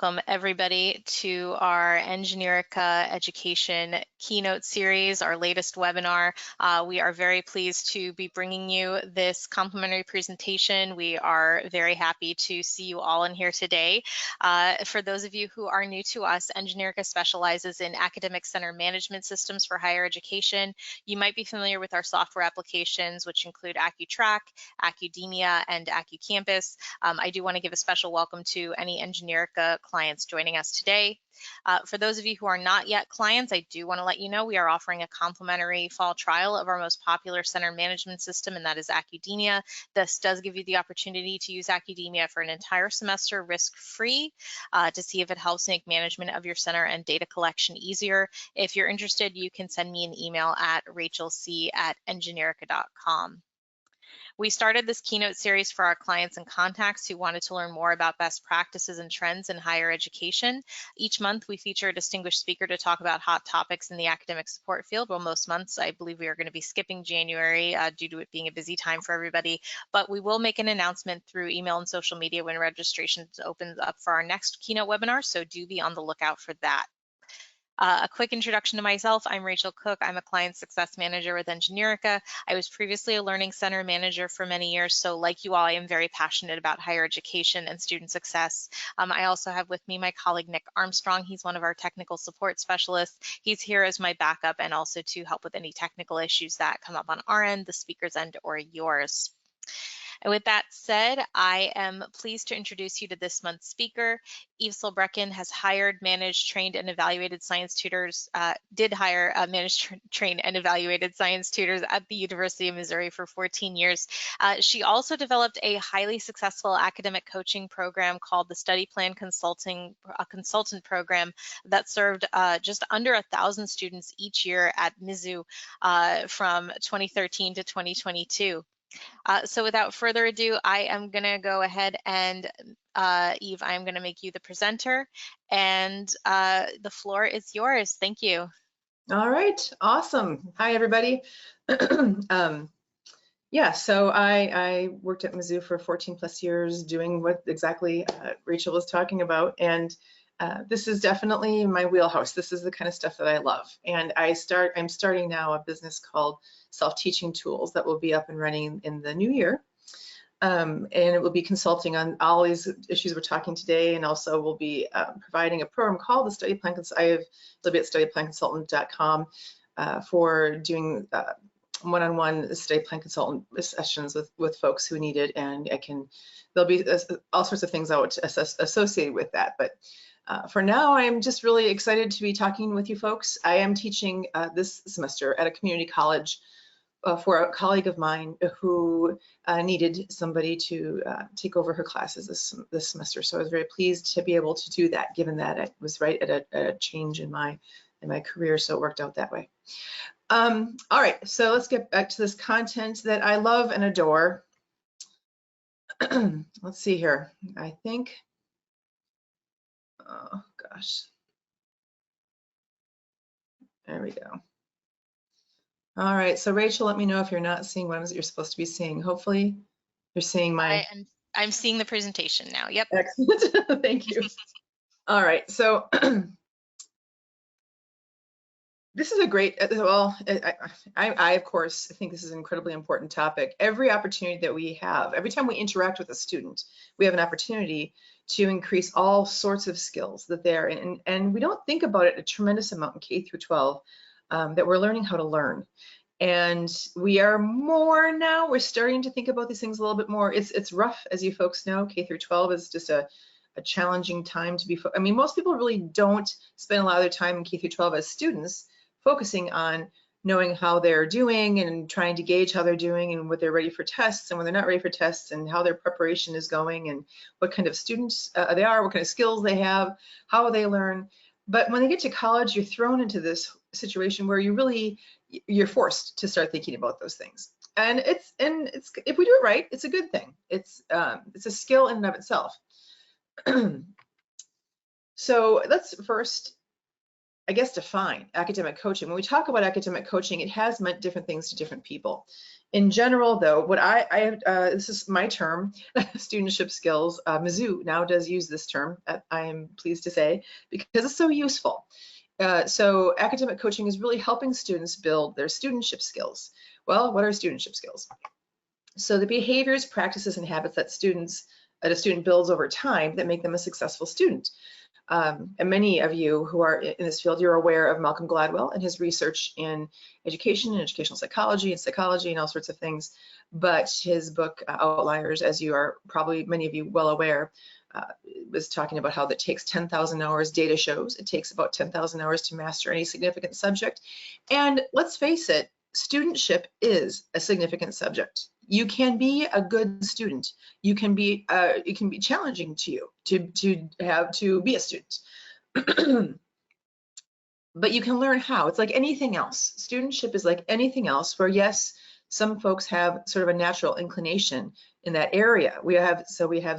welcome everybody to our Engineerica Education Keynote Series, our latest webinar. We are very pleased to be bringing you this complimentary presentation. We are very happy to see you all in here today. For those of you who are new to us, Engineerica specializes in academic center management systems for higher education. You might be familiar with our software applications, which include AccuTrack, Accudemia, and AccuCampus. I do want to give a special welcome to any Engineerica clients joining us today. For those of you who are not yet clients, I do want to let you know we are offering a complimentary fall trial of our most popular center management system, and that is Accudemia. This does give you the opportunity to use Accudemia for an entire semester risk-free to see if it helps make management of your center and data collection easier. If you're interested, you can send me an email at rachelc@engineerica.com. We started this keynote series for our clients and contacts who wanted to learn more about best practices and trends in higher education. Each month, we feature a distinguished speaker to talk about hot topics in the academic support field. Well, most months, I believe we are going to be skipping January due to it being a busy time for everybody, but we will make an announcement through email and social media when registration opens up for our next keynote webinar, so do be on the lookout for that. A quick introduction to myself, I'm Rachel Cook. I'm a client success manager with Engineerica. I was previously a learning center manager for many years, so like you all, I am very passionate about higher education and student success. I also have with me my colleague, Nick Armstrong. He's one of our technical support specialists. He's here as my backup and also to help with any technical issues that come up on our end, the speaker's end, or yours. And with that said, I am pleased to introduce you to this month's speaker. Yve Solbrekken has hired, managed, trained, and evaluated science tutors, trained, and evaluated science tutors at the University of Missouri for 14 years. She also developed a highly successful academic coaching program called the Study Plan Consultant Program that served just under 1,000 students each year at Mizzou from 2013 to 2022. So without further ado, I am going to go ahead and Yve, I'm going to make you the presenter, and the floor is yours. Thank you. All right, awesome. Hi, everybody. Yeah, so I worked at Mizzou for 14 plus years doing what exactly Rachel was talking about, and this is definitely my wheelhouse. This is the kind of stuff that I love. And I'm starting now a business called Self-Teaching Tools that will be up and running in the new year. And it will be consulting on all these issues we're talking today, and also will be providing a program called the Study Plan Consultant. It'll be at studyplanconsultant.com for doing one-on-one study plan consultant sessions with folks who need it, and there'll be all sorts of things out associated with that. But for now, I'm just really excited to be talking with you folks. I am teaching this semester at a community college for a colleague of mine who needed somebody to take over her classes this semester. So I was very pleased to be able to do that, given that it was right at a change in my career, so it worked out that way. All right, so let's get back to this content that I love and adore. Let's see here. I think, oh gosh. There we go. All right, so Rachel, let me know if you're not seeing what you're supposed to be seeing. Hopefully you're seeing my... I'm seeing the presentation now, yep. Excellent, thank you. All right, so this is a great, well, I of course think this is an incredibly important topic. Every opportunity that we have, every time we interact with a student, we have an opportunity to increase all sorts of skills that they're in, and we don't think about it a tremendous amount in K through 12, that we're learning how to learn. And we are more now, we're starting to think about these things a little bit more. It's rough, as you folks know. K through 12 is just a challenging time to be, I mean, most people really don't spend a lot of their time in K through 12 as students focusing on knowing how they're doing and trying to gauge how they're doing and what they're ready for tests and when they're not ready for tests and how their preparation is going and what kind of students they are, what kind of skills they have, how they learn. But when they get to college, you're thrown into this situation where you're forced to start thinking about those things. And it's if we do it right, it's a good thing. It's a skill in and of itself. So let's first, I guess, define academic coaching. When we talk about academic coaching, it has meant different things to different people. In general, though, what this is my term, studentship skills. Mizzou now does use this term, I am pleased to say, because it's so useful. So academic coaching is really helping students build their studentship skills. Well, what are studentship skills? So the behaviors, practices, and habits that a student builds over time that make them a successful student. And many of you who are in this field, you're aware of Malcolm Gladwell and his research in education and educational psychology and all sorts of things. But his book, Outliers, as you are probably many of you well aware, was talking about how that takes 10,000 hours. Data shows it takes about 10,000 hours to master any significant subject. And let's face it, studentship is a significant subject. You can be a good student. You can be it can be challenging to you to be a student. But you can learn how. It's like anything else. Studentship is like anything else where, yes, some folks have sort of a natural inclination in that area. We have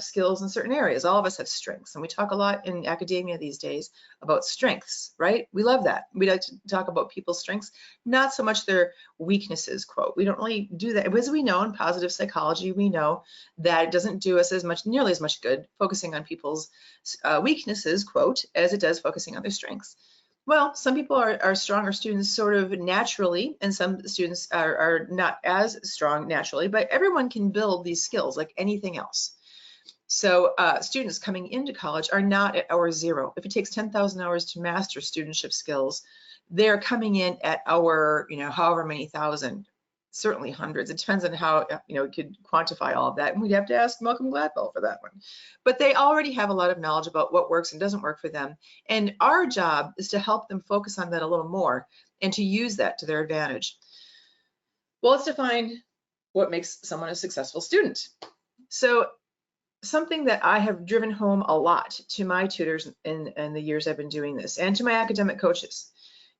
skills in certain areas. All of us have strengths, and we talk a lot in academia these days about strengths, right? We love that. We like to talk about people's strengths, not so much their weaknesses, quote. We don't really do that. As we know in positive psychology, we know that it doesn't do us nearly as much good focusing on people's weaknesses, quote, as it does focusing on their strengths. Well, some people are stronger students sort of naturally, and some students are not as strong naturally, but everyone can build these skills like anything else. So students coming into college are not at hour zero. If it takes 10,000 hours to master studentship skills, they're coming in at hour, however many thousand, certainly hundreds. It depends on how, you could quantify all of that. And we'd have to ask Malcolm Gladwell for that one. But they already have a lot of knowledge about what works and doesn't work for them. And our job is to help them focus on that a little more and to use that to their advantage. Well, let's define what makes someone a successful student. So something that I have driven home a lot to my tutors in the years I've been doing this, and to my academic coaches,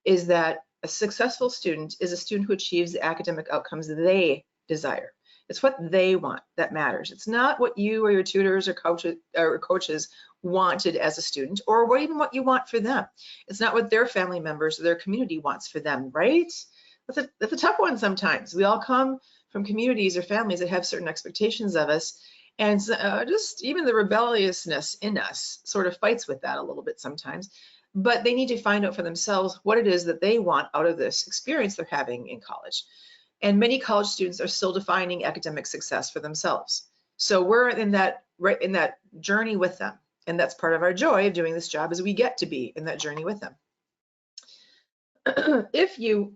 is that a successful student is a student who achieves the academic outcomes they desire. It's what they want that matters. It's not what you or your tutors or coaches wanted as a student, or even what you want for them. It's not what their family members or their community wants for them, right? That's a tough one sometimes. We all come from communities or families that have certain expectations of us, and just even the rebelliousness in us sort of fights with that a little bit sometimes. But they need to find out for themselves what it is that they want out of this experience they're having in college. And many college students are still defining academic success for themselves. So we're in that journey with them. And that's part of our joy of doing this job, is we get to be in that journey with them. If you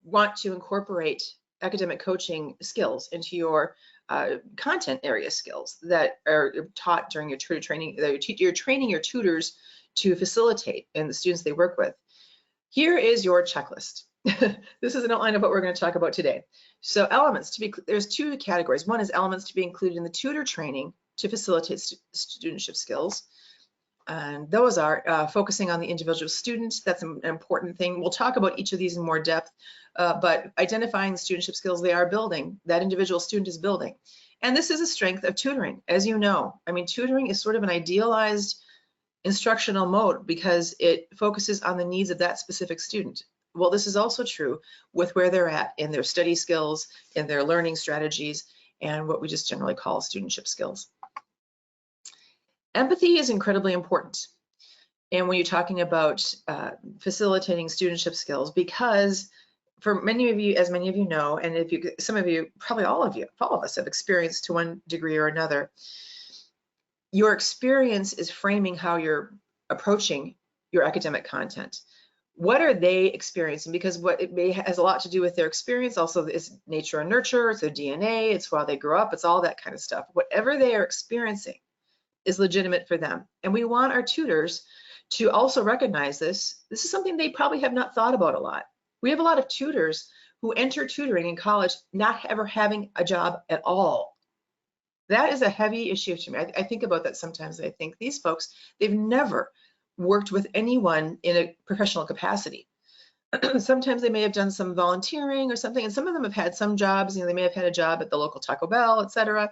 want to incorporate academic coaching skills into your content area skills that are taught during your tutor training, you're training your tutors to facilitate and the students they work with, here is your checklist. This is an outline of what we're going to talk about today. So elements there's two categories. One is elements to be included in the tutor training to facilitate studentship skills. And those are focusing on the individual student. That's an important thing. We'll talk about each of these in more depth, but identifying the studentship skills they are building, that individual student is building. And this is a strength of tutoring, as you know. I mean, tutoring is sort of an idealized instructional mode because it focuses on the needs of that specific student. Well, this is also true with where they're at in their study skills, in their learning strategies, and what we just generally call studentship skills. Empathy is incredibly important. And when you're talking about facilitating studentship skills, because for many of you, as many of you know, and some of you, probably all of us have experienced to one degree or another, your experience is framing how you're approaching your academic content. What are they experiencing? Because what has a lot to do with their experience. Also, it's nature and nurture, it's their DNA, it's how they grow up, it's all that kind of stuff. Whatever they are experiencing is legitimate for them. And we want our tutors to also recognize this. This is something they probably have not thought about a lot. We have a lot of tutors who enter tutoring in college not ever having a job at all. That is a heavy issue to me. I think about that sometimes. I think these folks, they've never worked with anyone in a professional capacity. Sometimes they may have done some volunteering or something, and some of them have had some jobs. They may have had a job at the local Taco Bell, etc.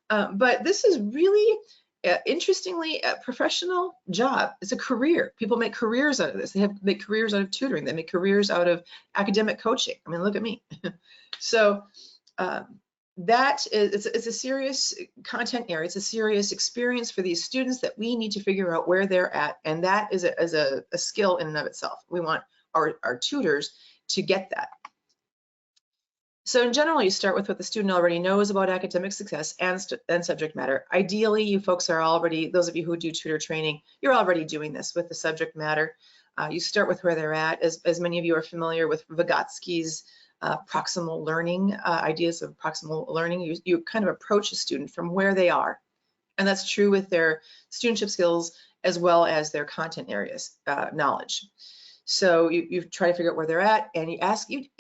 But this is really interestingly, a professional job. It's a career. People make careers out of this. They make careers out of tutoring. They make careers out of academic coaching. I mean, look at me. So that is, it's a serious content area. It's a serious experience for these students that we need to figure out where they're at. And that is a skill in and of itself. We want our tutors to get that. So in general, you start with what the student already knows about academic success and subject matter. Ideally, you folks are already, those of you who do tutor training, you're already doing this with the subject matter. You start with where they're at. As many of you are familiar with Vygotsky's proximal learning, ideas of proximal learning, you kind of approach a student from where they are. And that's true with their studentship skills as well as their content areas, knowledge. So you try to figure out where they're at, and you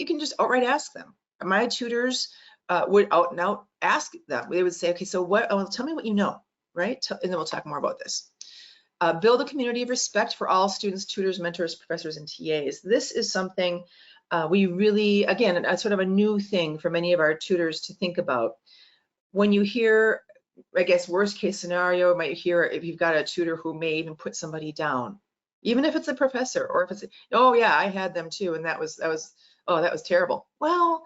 can just outright ask them. My tutors would out and out ask them. They would say, okay, so tell me what you know, right? And then we'll talk more about this. Build a community of respect for all students, tutors, mentors, professors, and TAs. This is something we really, again, sort of a new thing for many of our tutors to think about. When you hear, I guess, worst case scenario, might hear if you've got a tutor who may even put somebody down, even if it's a professor, or if it's, oh yeah, I had them too, and that was terrible. Well,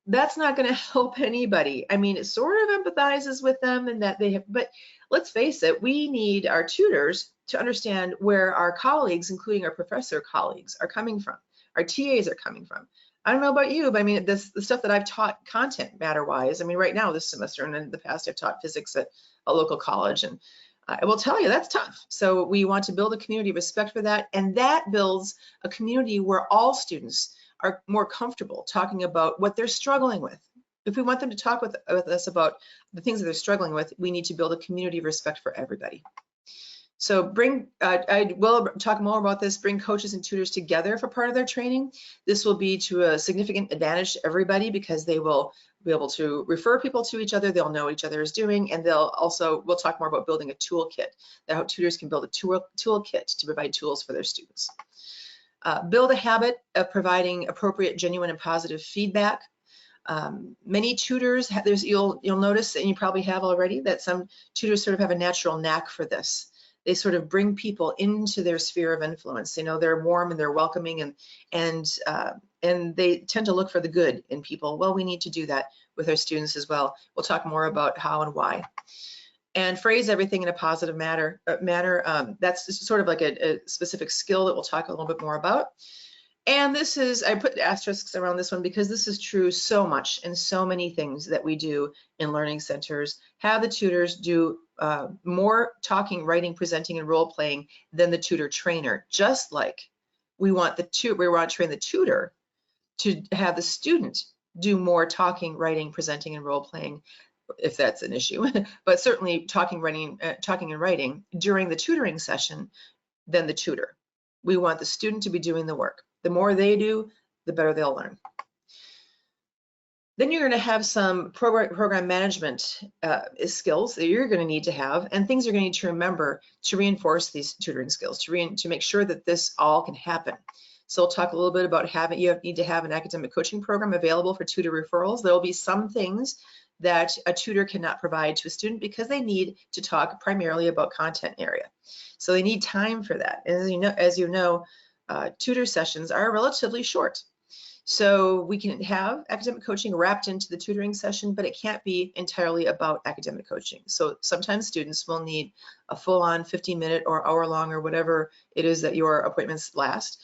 that's not going to help anybody. I mean, it sort of empathizes with them and that they have, but let's face it, we need our tutors to understand where our colleagues, including our professor colleagues, are coming from, our TAs are coming from. I don't know about you, but I mean, the stuff that I've taught content matter-wise, I mean, right now this semester and in the past, I've taught physics at a local college, and I will tell you that's tough. So we want to build a community of respect for that, and that builds a community where all students are more comfortable talking about what they're struggling with. If we want them to talk with us about the things that they're struggling with, we need to build a community of respect for everybody. So I will talk more about this, bring coaches and tutors together for part of their training. This will be to a significant advantage to everybody because they will be able to refer people to each other, they'll know what each other is doing, and we'll talk more about building a toolkit, how tutors can build a toolkit to provide tools for their students. Build a habit of providing appropriate, genuine, and positive feedback. Many tutors, you'll notice, and you probably have already, that some tutors sort of have a natural knack for this. They sort of bring people into their sphere of influence. You know, they're warm and they're welcoming, and they tend to look for the good in people. Well, we need to do that with our students as well. We'll talk more about how and why. And phrase everything in a positive manner. That's sort of like a specific skill that we'll talk a little bit more about. And this is, I put asterisks around this one because this is true so much in so many things that we do in learning centers. Have the tutors do more talking, writing, presenting, and role playing than the tutor trainer. Just like we want to train the tutor to have the student do more talking, writing, presenting, and role playing, if that's an issue, but certainly talking and writing during the tutoring session than the tutor. We want the student to be doing the work. The more they do, the better they'll learn. Then you're going to have some program management skills that you're going to need to have, and things you're going to need to remember to reinforce these tutoring skills, to make sure that this all can happen. So we'll talk a little bit about you need to have an academic coaching program available for tutor referrals. There will be some things that a tutor cannot provide to a student because they need to talk primarily about content area. So they need time for that. And as you know, tutor sessions are relatively short. So we can have academic coaching wrapped into the tutoring session, but it can't be entirely about academic coaching. So sometimes students will need a full-on 15-minute or hour-long or whatever it is that your appointments last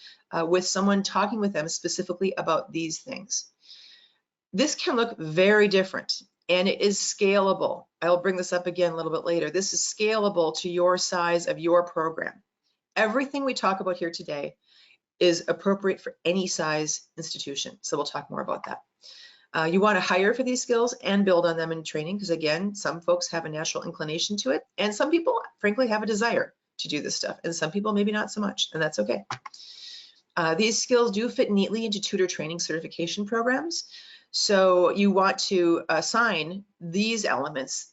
with someone talking with them specifically about these things. This can look very different, and it is scalable. I'll bring this up again a little bit later. This is scalable to your size of your program. Everything we talk about here today is appropriate for any size institution. So we'll talk more about that. You want to hire for these skills and build on them in training because, again, some folks have a natural inclination to it, and some people, frankly, have a desire to do this stuff, and some people maybe not so much, and that's okay. These skills do fit neatly into tutor training certification programs. So you want to assign these elements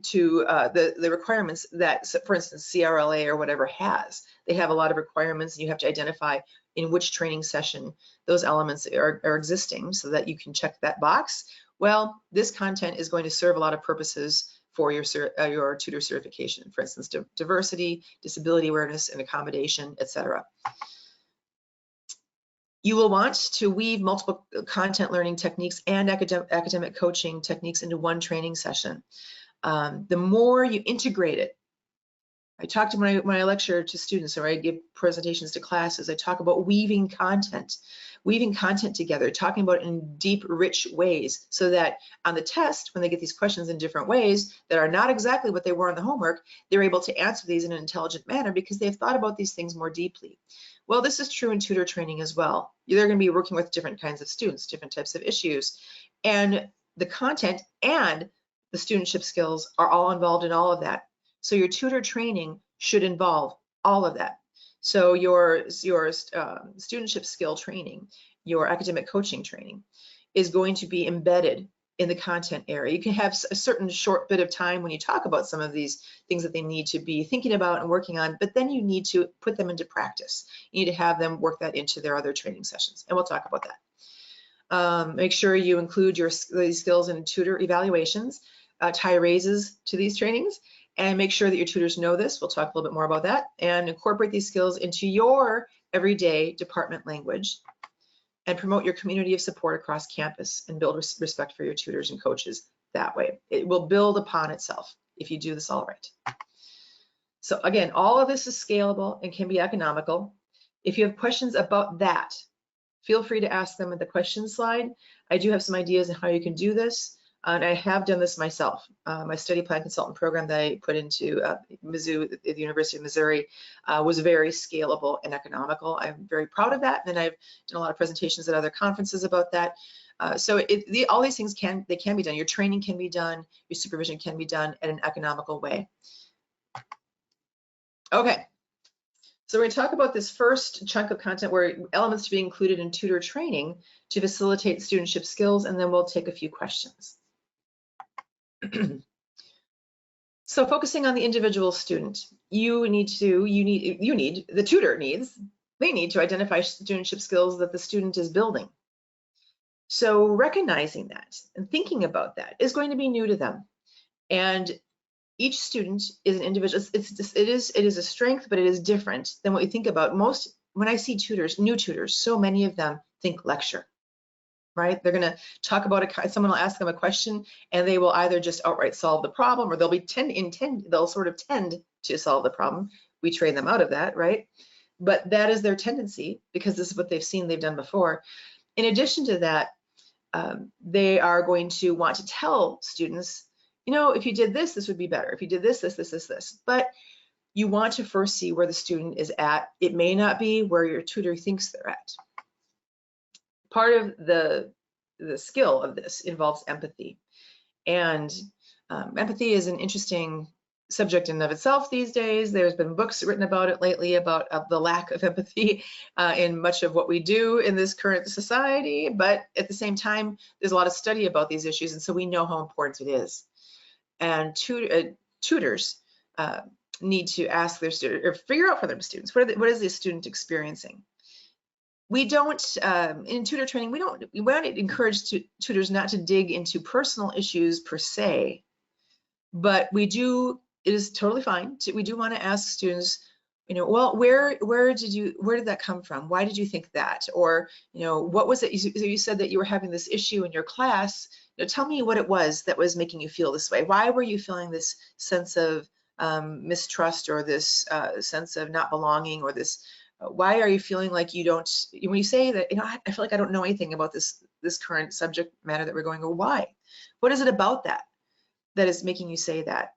to the requirements that, for instance, CRLA or whatever has. They have a lot of requirements, and you have to identify in which training session those elements are existing so that you can check that box. Well, this content is going to serve a lot of purposes for your tutor certification. For instance, diversity, disability awareness and accommodation, etc. You will want to weave multiple content learning techniques and academic coaching techniques into one training session. The more you integrate it, I talk to when I lecture to students or I give presentations to classes, I talk about weaving content together, talking about it in deep, rich ways, so that on the test, when they get these questions in different ways that are not exactly what they were on the homework, they're able to answer these in an intelligent manner because they've thought about these things more deeply. Well, this is true in tutor training as well. They're going to be working with different kinds of students, different types of issues, and the content and the studentship skills are all involved in all of that. So your tutor training should involve all of that. So your studentship skill training, your academic coaching training is going to be embedded in the content area. You can have a certain short bit of time when you talk about some of these things that they need to be thinking about and working on, but then you need to put them into practice. You need to have them work that into their other training sessions, and we'll talk about that. Make sure you include these skills in tutor evaluations, tie raises to these trainings, and make sure that your tutors know this. We'll talk a little bit more about that, and incorporate these skills into your everyday department language, and promote your community of support across campus and build respect for your tutors and coaches that way. It will build upon itself if you do this all right. So again, all of this is scalable and can be economical. If you have questions about that, feel free to ask them at the questions slide. I do have some ideas on how you can do this. And I have done this myself. My study plan consultant program that I put into Mizzou at the University of Missouri was very scalable and economical. I'm very proud of that, and I've done a lot of presentations at other conferences about that. So all these things can be done. Your training can be done, your supervision can be done in an economical way. Okay, so we're going to talk about this first chunk of content where elements to be included in tutor training to facilitate studentship skills, and then we'll take a few questions. So focusing on the individual student, they need to identify studentship skills that the student is building. So recognizing that and thinking about that is going to be new to them. And each student is an individual. It is a strength, but it is different than what we think about. When I see new tutors, so many of them think lecture. Right? They're going to talk about someone will ask them a question and they will either just outright solve the problem, or they'll sort of tend to solve the problem. We train them out of that, right? But that is their tendency because this is what they've seen, they've done before. In addition to that, they are going to want to tell students, if you did this, this would be better. If you did this, this. But you want to first see where the student is at. It may not be where your tutor thinks they're at. Part of the skill of this involves empathy, and empathy is an interesting subject in and of itself these days. There's been books written about it lately about the lack of empathy in much of what we do in this current society, but at the same time, there's a lot of study about these issues, and so we know how important it is. And tutors need to ask their students, or figure out for their students, what is the student experiencing? We don't, in tutor training, we want to encourage tutors not to dig into personal issues per se, but it is totally fine. We do want to ask students, well, where did that come from? Why did you think that? Or, what was it? You said that you were having this issue in your class. Tell me what it was that was making you feel this way. Why were you feeling this sense of mistrust, or this sense of not belonging, or this? Why are you feeling like you don't, when you say that, I feel like I don't know anything about this current subject matter that we're going over, why? What is it about that is making you say that?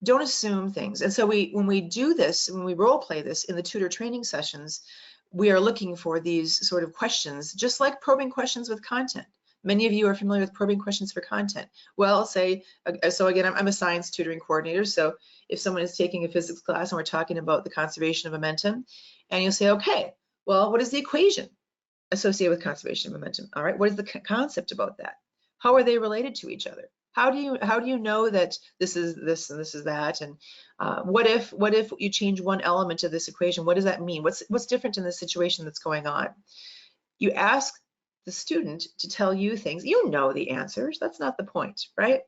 Don't assume things. And so when we do this, when we role play this in the tutor training sessions, we are looking for these sort of questions, just like probing questions with content. Many of you are familiar with probing questions for content. Well, so again, I'm a science tutoring coordinator. So if someone is taking a physics class and we're talking about the conservation of momentum, and you'll say, okay, well, what is the equation associated with conservation of momentum? All right, what is the concept about that? How are they related to each other? How do you know that this is this and this is that? And what if you change one element of this equation? What does that mean? What's different in this situation that's going on? You ask the student to tell you things. You know the answers. That's not the point, right?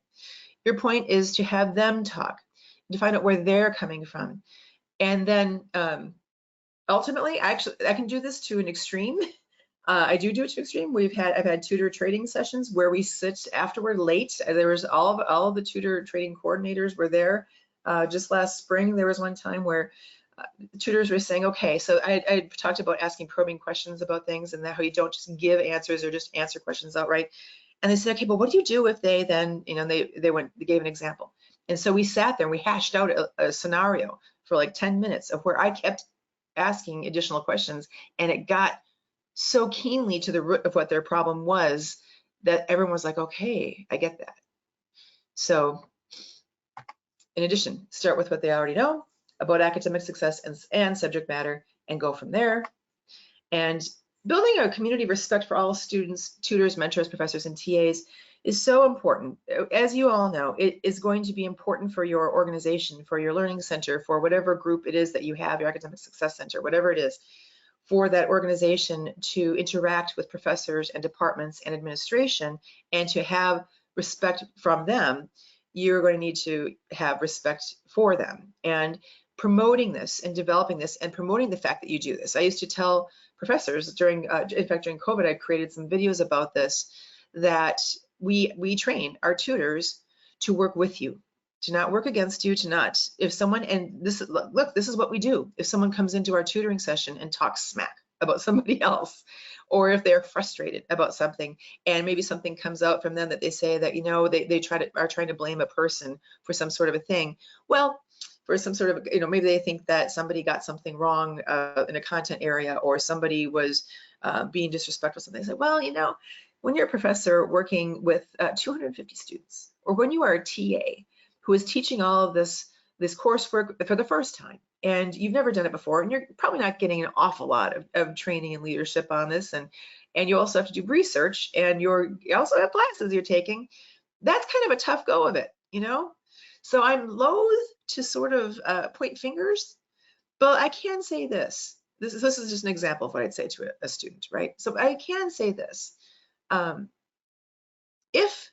Your point is to have them talk, to find out where they're coming from. And then ultimately, I can do this to an extreme. I do it to extreme. I've had tutor trading sessions where we sit afterward late. There was all of the tutor trading coordinators were there. Just last spring, there was one time where tutors were saying, okay, so I talked about asking probing questions about things and that how you don't just give answers or just answer questions outright. And they said, okay, but what do you do if they then, they gave an example. And so we sat there and we hashed out a scenario for like 10 minutes of where I kept asking additional questions, and it got so keenly to the root of what their problem was that everyone was like, okay, I get that. So in addition, start with what they already know about academic success and subject matter and go from there. And building a community of respect for all students, tutors, mentors, professors, and TAs is so important. As you all know, it is going to be important for your organization, for your learning center, for whatever group it is that you have, your academic success center, whatever it is, for that organization to interact with professors and departments and administration and to have respect from them. You're going to need to have respect for them. And promoting this and developing this and promoting the fact that you do this. I used to tell professors during COVID, I created some videos about this, that we train our tutors to work with you, to not work against you, to not, if someone, and this is, look, this is what we do. If someone comes into our tutoring session and talks smack about somebody else, or if they're frustrated about something and maybe something comes out from them that they say that, they are trying to blame a person for some sort of a thing. Well, for some sort of, maybe they think that somebody got something wrong in a content area, or somebody was being disrespectful, something. They say, well, when you're a professor working with 250 students, or when you are a TA who is teaching all of this coursework for the first time, and you've never done it before, and you're probably not getting an awful lot of training and leadership on this, and you also have to do research, and you also have classes you're taking, that's kind of a tough go of it, So I'm loath to sort of point fingers, but I can say this. This is just an example of what I'd say to a student, right? So I can say this. If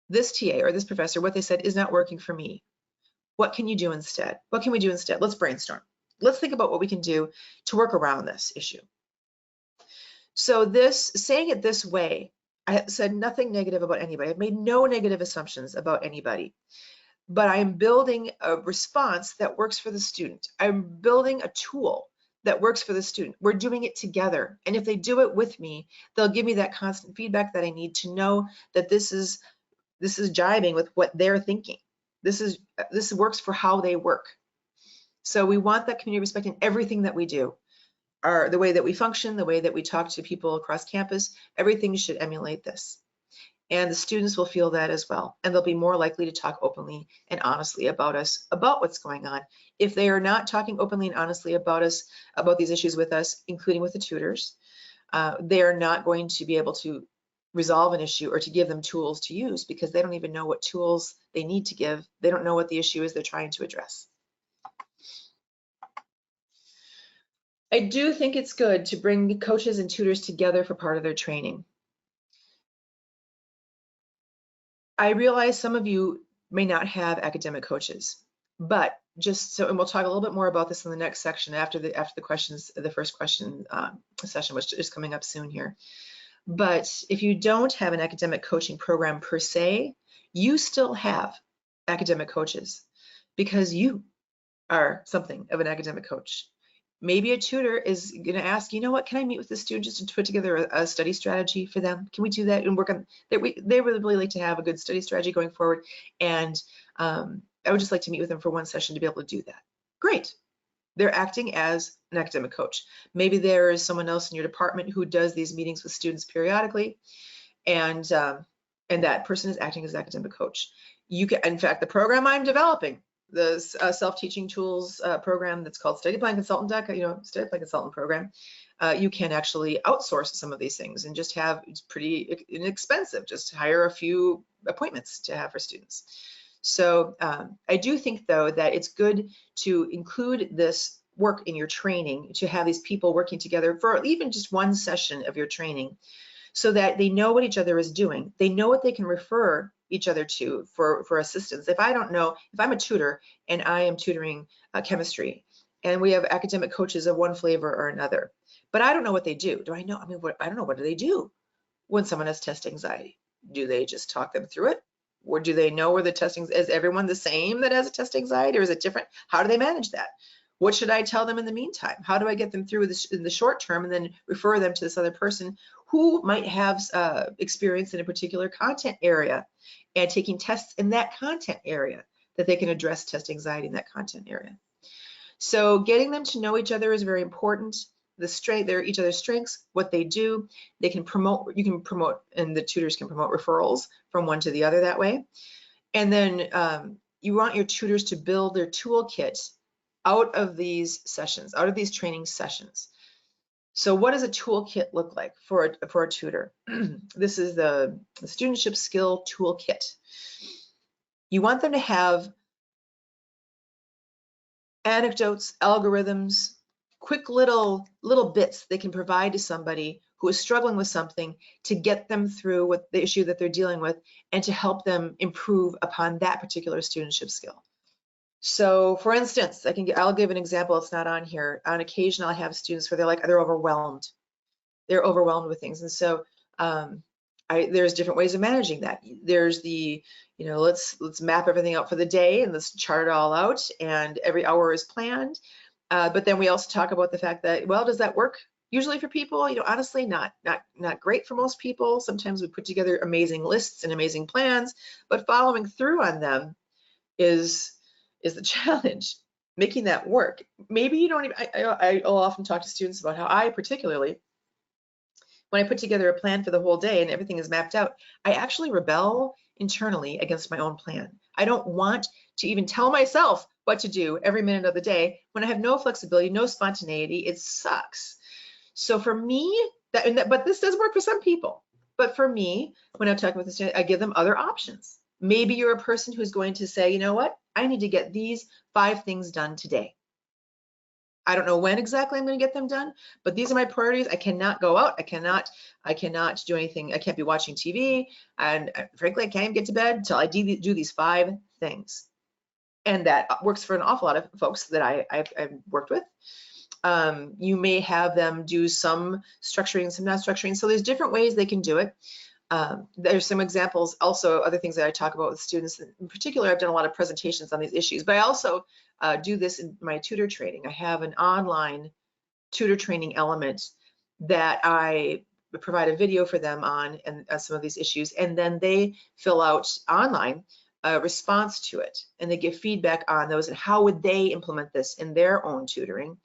this TA or this professor, what they said is not working for me, what can you do instead? What can we do instead? Let's brainstorm. Let's think about what we can do to work around this issue. So saying it this way, I have said nothing negative about anybody. I've made no negative assumptions about anybody, but I am building a response that works for the student. I'm building a tool that works for the student. We're doing it together. And if they do it with me, they'll give me that constant feedback that I need to know that this is jiving with what they're thinking. This works for how they work. So we want that community respect in everything that we do. The way that we function, the way that we talk to people across campus, everything should emulate this. And the students will feel that as well. And they'll be more likely to talk openly and honestly about us, about what's going on. If they are not talking openly and honestly about us, about these issues with us, including with the tutors, they are not going to be able to resolve an issue or to give them tools to use, because they don't even know what tools they need to give. They don't know what the issue is they're trying to address. I do think it's good to bring coaches and tutors together for part of their training. I realize some of you may not have academic coaches, but just so, and we'll talk a little bit more about this in the next section after the questions, the first question session, which is coming up soon here. But if you don't have an academic coaching program per se, you still have academic coaches, because you are something of an academic coach. Maybe a tutor is going to ask, what, can I meet with the student just to put together a study strategy for them? Can we do that and work on that? They really like to have a good study strategy going forward. And I would just like to meet with them for one session to be able to do that. Great. They're acting as an academic coach. Maybe there is someone else in your department who does these meetings with students periodically, and that person is acting as an academic coach. You can, in fact, the program I'm developing, the self-teaching tools program that's called Study Plan Consultant, Study Plan Consultant program, you can actually outsource some of these things and just have, it's pretty inexpensive, just hire a few appointments to have for students. So I do think, though, that it's good to include this work in your training, to have these people working together for even just one session of your training, so that they know what each other is doing. They know what they can refer each other to for assistance. If I don't know, if I'm a tutor and I am tutoring chemistry, and we have academic coaches of one flavor or another, but I don't know what they do. Do I know? I mean, I don't know, what do they do when someone has test anxiety? Do they just talk them through it? Or do they know where the testing, is everyone the same that has a test anxiety, or is it different? How do they manage that? What should I tell them in the meantime? How do I get them through this in the short term and then refer them to this other person who might have experience in a particular content area and taking tests in that content area that they can address test anxiety in that content area? So getting them to know each other is very important. They're each other's strengths, what they do. They can promote, you can promote, and the tutors can promote referrals from one to the other that way. And then you want your tutors to build their toolkit out of these sessions, out of these training sessions. So what does a toolkit look like for a tutor? This is the Studentship Skill Toolkit. You want them to have anecdotes, algorithms, quick little bits they can provide to somebody who is struggling with something to get them through what the issue that they're dealing with and to help them improve upon that particular studentship skill. So for instance, I'll give an example. It's not on here. On occasion, I'll have students where they're overwhelmed. They're overwhelmed with things. And so there's different ways of managing that. There's the, let's map everything out for the day and let's chart it all out, and every hour is planned. But then we also talk about the fact that, well, does that work usually for people? Honestly, not great for most people. Sometimes we put together amazing lists and amazing plans, but following through on them is the challenge, making that work. Maybe you don't even, I'll often talk to students about how I particularly, when I put together a plan for the whole day and everything is mapped out, I actually rebel internally against my own plan. I don't want to even tell myself what to do every minute of the day when I have no flexibility, no spontaneity. It sucks. So for me, but this does work for some people. But for me, when I'm talking with the student, I give them other options. Maybe you're a person who's going to say, you know what, I need to get these 5 things done today. I don't know when exactly I'm going to get them done, but these are my priorities. I cannot go out. I cannot do anything. I can't be watching TV. And frankly, I can't even get to bed until I do these 5 things. And that works for an awful lot of folks that I've worked with. You may have them do some structuring, some not structuring. So there's different ways they can do it. There's some examples, also other things that I talk about with students. In particular, I've done a lot of presentations on these issues, but I also do this in my tutor training. I have an online tutor training element that I provide a video for them on and some of these issues, and then they fill out online a response to it, and they give feedback on those and how would they implement this in their own tutoring.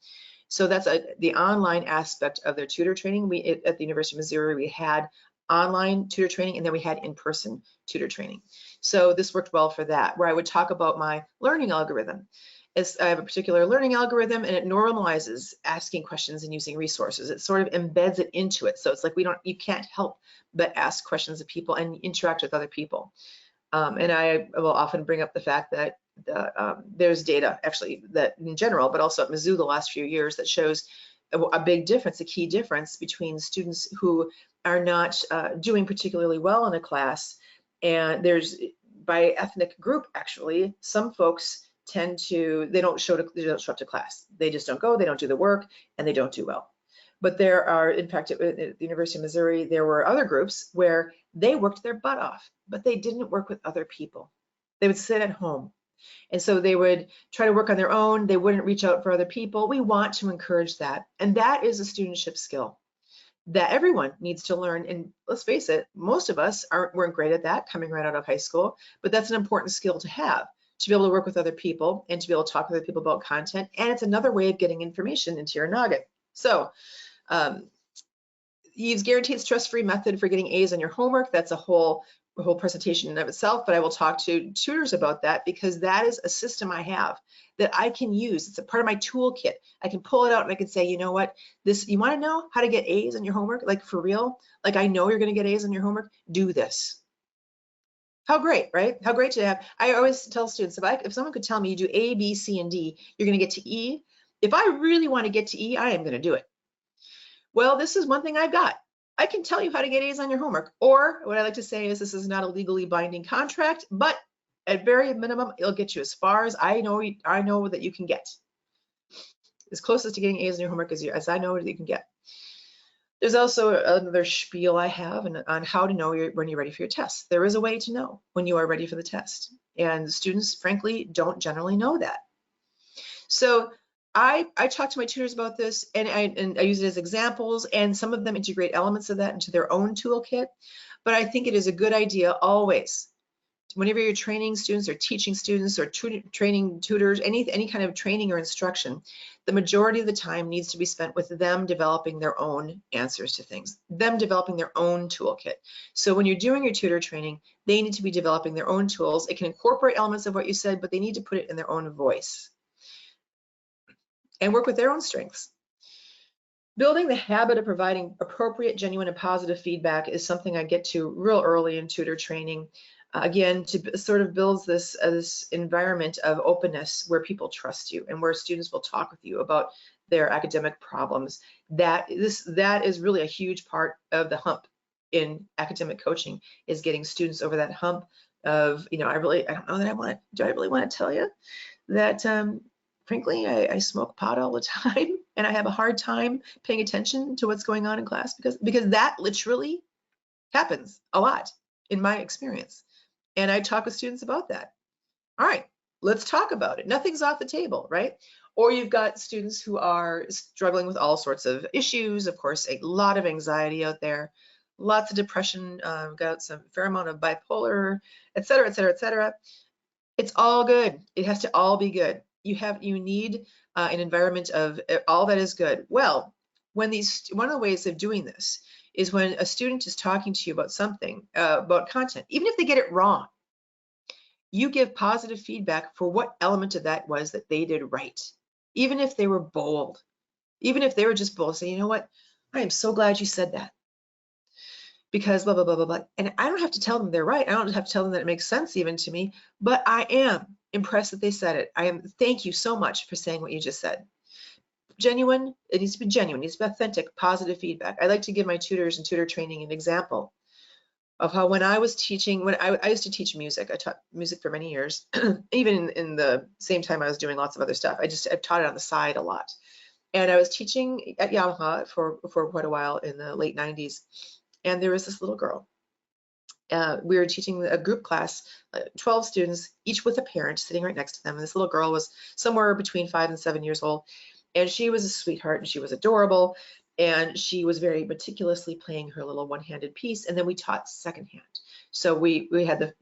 So that's the online aspect of their tutor training. At the University of Missouri, we had online tutor training, and then we had in-person tutor training. So this worked well for that, where I would talk about my learning algorithm. I have a particular learning algorithm, and it normalizes asking questions and using resources. It sort of embeds it into it. So it's like you can't help but ask questions of people and interact with other people. And I will often bring up the fact that there's data, actually, that in general, but also at Mizzou the last few years, that shows a big difference, a key difference between students who are not doing particularly well in a class. And there's, by ethnic group, actually, some folks tend to, they don't show up to class. They just don't go, they don't do the work, and they don't do well. But there are, in fact, at the University of Missouri, there were other groups where they worked their butt off, but they didn't work with other people. They would sit at home. And so they would try to work on their own. They wouldn't reach out for other people. We want to encourage that. And that is a studentship skill that everyone needs to learn. And let's face it, most of us weren't great at that coming right out of high school, but that's an important skill to have, to be able to work with other people and to be able to talk with other people about content. And it's another way of getting information into your noggin. So Yve's guaranteed stress-free method for getting A's on your homework. That's a whole presentation in of itself, but I will talk to tutors about that, because that is a system I have that I can use. It's a part of my toolkit. I can pull it out and I can say, you know what, you want to know how to get A's on your homework? Like, for real? Like, I know you're going to get A's on your homework. Do this. How great, right? How great to have. I always tell students, if someone could tell me you do A, B, C, and D, you're going to get to E. If I really want to get to E, I am going to do it. Well, this is one thing I've got. I can tell you how to get A's on your homework. Or what I like to say is this is not a legally binding contract, but at very minimum, it'll get you as far as I know that you can get. As closest to getting A's on your homework as I know that you can get. There's also another spiel I have on how to know when you're ready for your test. There is a way to know when you are ready for the test. And students, frankly, don't generally know that. So I talk to my tutors about this, and I use it as examples, and some of them integrate elements of that into their own toolkit. But I think it is a good idea always, whenever you're training students or teaching students or training tutors, any kind of training or instruction, the majority of the time needs to be spent with them developing their own answers to things, them developing their own toolkit. So when you're doing your tutor training, they need to be developing their own tools. It can incorporate elements of what you said, but they need to put it in their own voice and work with their own strengths. Building the habit of providing appropriate, genuine, and positive feedback is something I get to real early in tutor training. Again, to sort of builds this environment of openness where people trust you and where students will talk with you about their academic problems. That is really a huge part of the hump in academic coaching, is getting students over that hump of, I don't know that do I really want to tell you that frankly, I smoke pot all the time and I have a hard time paying attention to what's going on in class because that literally happens a lot in my experience. And I talk with students about that. All right, let's talk about it. Nothing's off the table, right? Or you've got students who are struggling with all sorts of issues. Of course, a lot of anxiety out there, lots of depression, got some fair amount of bipolar, et cetera, et cetera, et cetera. It's all good. It has to all be good. You need an environment of all that is good. Well, one of the ways of doing this is when a student is talking to you about something, about content, even if they get it wrong, you give positive feedback for what element of that was that they did right. Even if they were bold, even if they were just bold, say, you know what, I am so glad you said that. Because blah, blah, blah, blah, blah. And I don't have to tell them they're right. I don't have to tell them that it makes sense even to me, but I am impressed that they said it. Thank you so much for saying what you just said. Genuine, it needs to be genuine, it needs to be authentic, positive feedback. I like to give my tutors and tutor training an example of how when I was teaching, when I used to teach music, I taught music for many years, even in the same time I was doing lots of other stuff. I've taught it on the side a lot. And I was teaching at Yamaha for quite a while in the late 90s. And there was this little girl. We were teaching a group class, 12 students, each with a parent sitting right next to them. And this little girl was somewhere between 5 and 7 years old. And she was a sweetheart and she was adorable. And she was very meticulously playing her little one-handed piece. And then we taught second hand. So we had the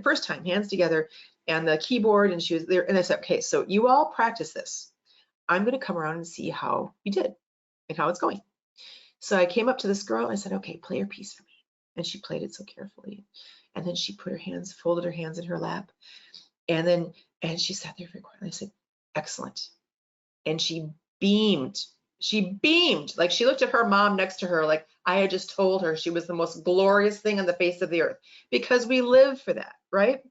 first time, hands together, and the keyboard, and she was there. And I said, okay, so you all practice this. I'm going to come around and see how you did and how it's going. So I came up to this girl and I said, okay, play your piece for me. And she played it so carefully. And then she folded her hands in her lap. And she sat there very quietly. I said, excellent. And she beamed. She beamed. Like she looked at her mom next to her like I had just told her she was the most glorious thing on the face of the earth, because we live for that, right?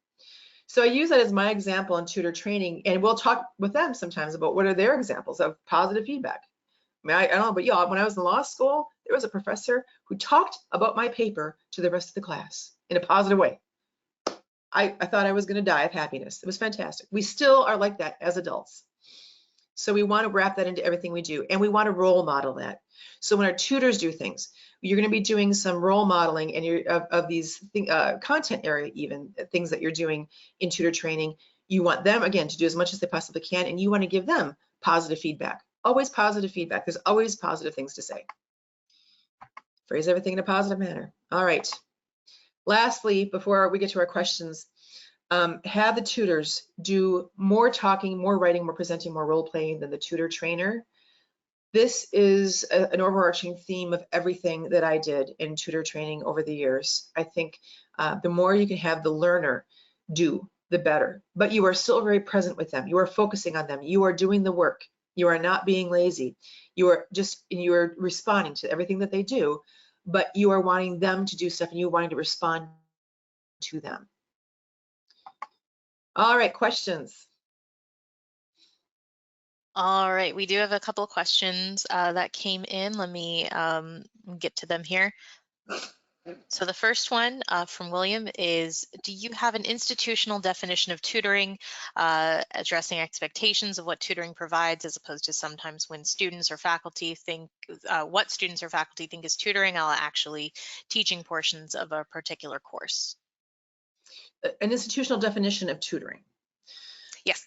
So I use that as my example in tutor training, and we'll talk with them sometimes about what are their examples of positive feedback. I don't know, but y'all, when I was in law school, there was a professor who talked about my paper to the rest of the class in a positive way. I thought I was going to die of happiness. It was fantastic. We still are like that as adults. So we want to wrap that into everything we do, and we want to role model that. So when our tutors do things, you're going to be doing some role modeling and of these content area, even things that you're doing in tutor training. You want them, again, to do as much as they possibly can, and you want to give them positive feedback. Always positive feedback. There's always positive things to say. Phrase everything in a positive manner. All right. Lastly, before we get to our questions, have the tutors do more talking, more writing, more presenting, more role playing than the tutor trainer. This is an overarching theme of everything that I did in tutor training over the years. I think the more you can have the learner do, the better. But you are still very present with them. You are focusing on them. You are doing the work. You are not being lazy. You are responding to everything that they do, but you are wanting them to do stuff and you wanting to respond to them. All right, questions. All right, we do have a couple of questions that came in. Let me get to them here. So the first one from William is, do you have an institutional definition of tutoring, addressing expectations of what tutoring provides, as opposed to sometimes when students or faculty think, what students or faculty think is tutoring, I'll actually teaching portions of a particular course. An institutional definition of tutoring. Yes.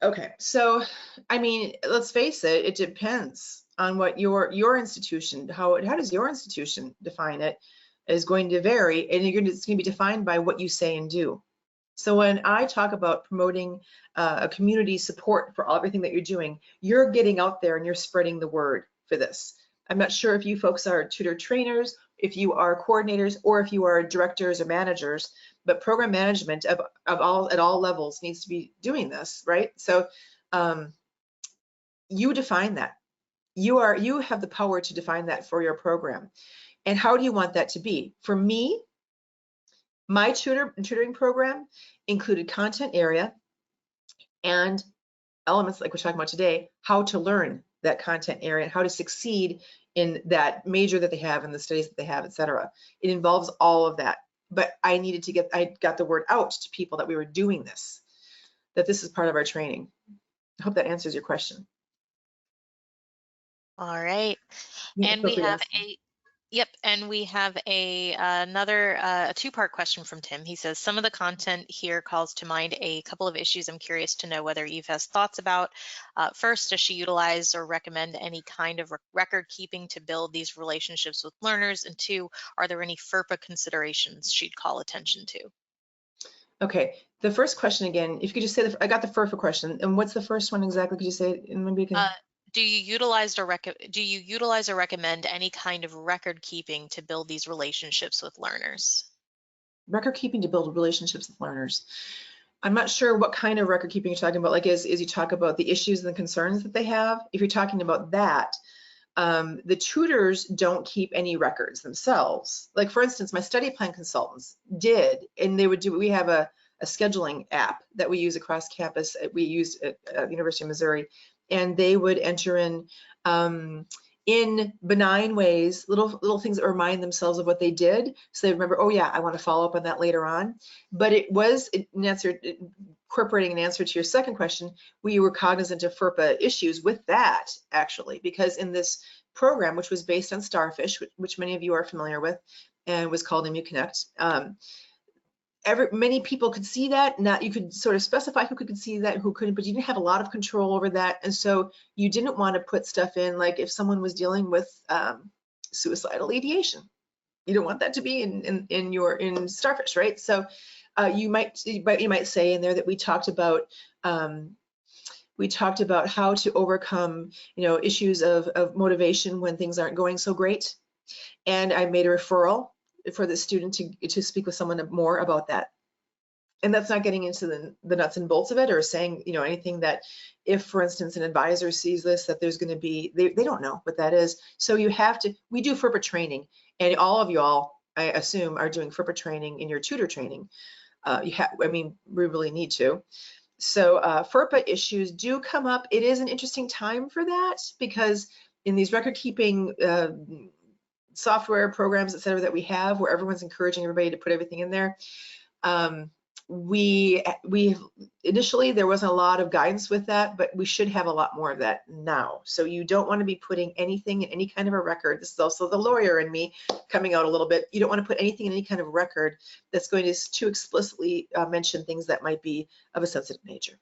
Okay, so I mean, let's face it, it depends on what your institution, how does your institution define it, is going to vary, and it's going to be defined by what you say and do. So when I talk about promoting a community support for everything that you're doing, you're getting out there and you're spreading the word for this. I'm not sure if you folks are tutor trainers, if you are coordinators, or if you are directors or managers, but program management at all levels needs to be doing this, right? So you define that. You have the power to define that for your program. And how do you want that to be? For me, my tutoring program included content area and elements like we're talking about today, how to learn that content area and how to succeed in that major that they have and the studies that they have, etc. It involves all of that. But I got the word out to people that we were doing this, that this is part of our training. I hope that answers your question. All right. Yeah, And we have another two-part question from Tim. He says, some of the content here calls to mind a couple of issues I'm curious to know whether Yve has thoughts about. First, does she utilize or recommend any kind of record keeping to build these relationships with learners? And two, are there any FERPA considerations she'd call attention to? Okay, the first question again, if you could just say, I got the FERPA question, and what's the first one exactly? Could you say it? And maybe you can. Do you utilize or recommend any kind of record keeping to build these relationships with learners? Record keeping to build relationships with learners. I'm not sure what kind of record keeping you're talking about. Like, is you talk about the issues and the concerns that they have? If you're talking about that, the tutors don't keep any records themselves. Like, for instance, my study plan consultants did, and they would do. We have a scheduling app that we use across campus. We use at the University of Missouri, and they would enter in benign ways, little things that remind themselves of what they did, so they remember, oh yeah, I want to follow up on that later on. But incorporating an answer to your second question, we were cognizant of FERPA issues with that, actually, because in this program, which was based on Starfish, which many of you are familiar with, and was called ImmuConnect, many people could see that. Not, you could sort of specify who could see that and who couldn't, but you didn't have a lot of control over that. And so you didn't want to put stuff in, like if someone was dealing with suicidal ideation, you don't want that to be in Starfish, right? So you might say in there that we talked about how to overcome, issues of motivation when things aren't going so great. And I made a referral for the student to speak with someone more about that. And that's not getting into the nuts and bolts of it or saying, anything that if, for instance, an advisor sees this, that there's going to be, they don't know what that is. So we do FERPA training, and all of y'all, I assume, are doing FERPA training in your tutor training. We really need to. So FERPA issues do come up. It is an interesting time for that, because in these record keeping software programs, et cetera, that we have, where everyone's encouraging everybody to put everything in there. We initially, there wasn't a lot of guidance with that, but we should have a lot more of that now. So you don't want to be putting anything in any kind of a record. This is also the lawyer in me coming out a little bit. You don't want to put anything in any kind of record that's going to too explicitly mention things that might be of a sensitive nature.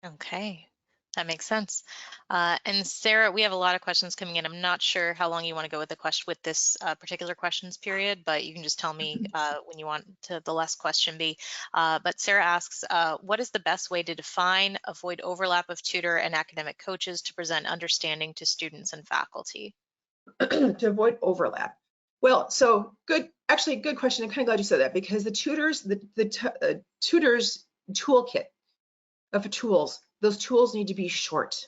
Okay. That makes sense. And Sarah, we have a lot of questions coming in. I'm not sure how long you want to go with this particular questions period, but you can just tell me when you want the last question be. But Sarah asks, what is the best way to define, avoid overlap of tutor and academic coaches to present understanding to students and faculty? To avoid overlap. Well, so good question. I'm kind of glad you said that, because the tutors, the tutors toolkit of tools, those tools need to be short.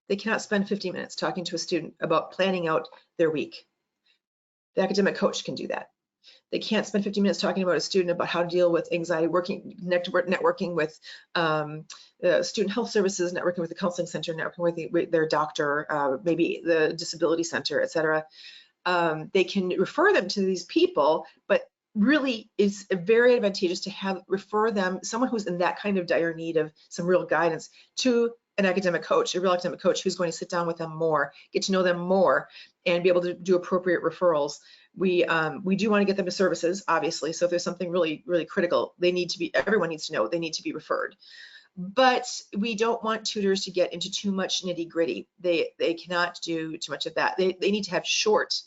They cannot spend 50 minutes talking to a student about planning out their week. The academic coach can do that. They can't spend 15 minutes talking about a student about how to deal with anxiety, networking with student health services, networking with the counseling center, networking with their doctor, maybe the disability center, et cetera. They can refer them to these people, but really it's very advantageous to refer them, someone who's in that kind of dire need of some real guidance, to an academic coach, a real academic coach who's going to sit down with them more, get to know them more, and be able to do appropriate referrals. We do want to get them to services, obviously. So if there's something really, really critical, everyone needs to know they need to be referred. But we don't want tutors to get into too much nitty gritty. They cannot do too much of that. They need to have short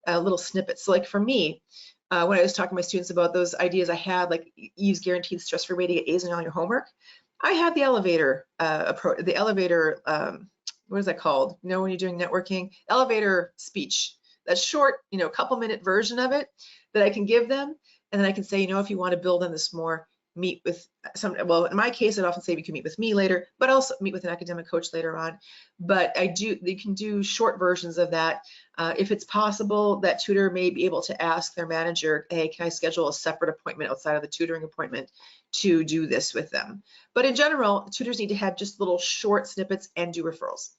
little snippets. So like for me, when I was talking to my students about those ideas I had, like Yve's guaranteed stress-free way to get A's on all your homework, I have the elevator approach, the elevator, what is that called? You know, when you're doing networking, elevator speech, that short, couple-minute version of it that I can give them. And then I can say, if you want to build on this more, meet with well, in my case, I'd often say you can meet with me later, but also meet with an academic coach later on. But you can do short versions of that. If it's possible, that tutor may be able to ask their manager, hey, can I schedule a separate appointment outside of the tutoring appointment to do this with them? But in general, tutors need to have just little short snippets and do referrals.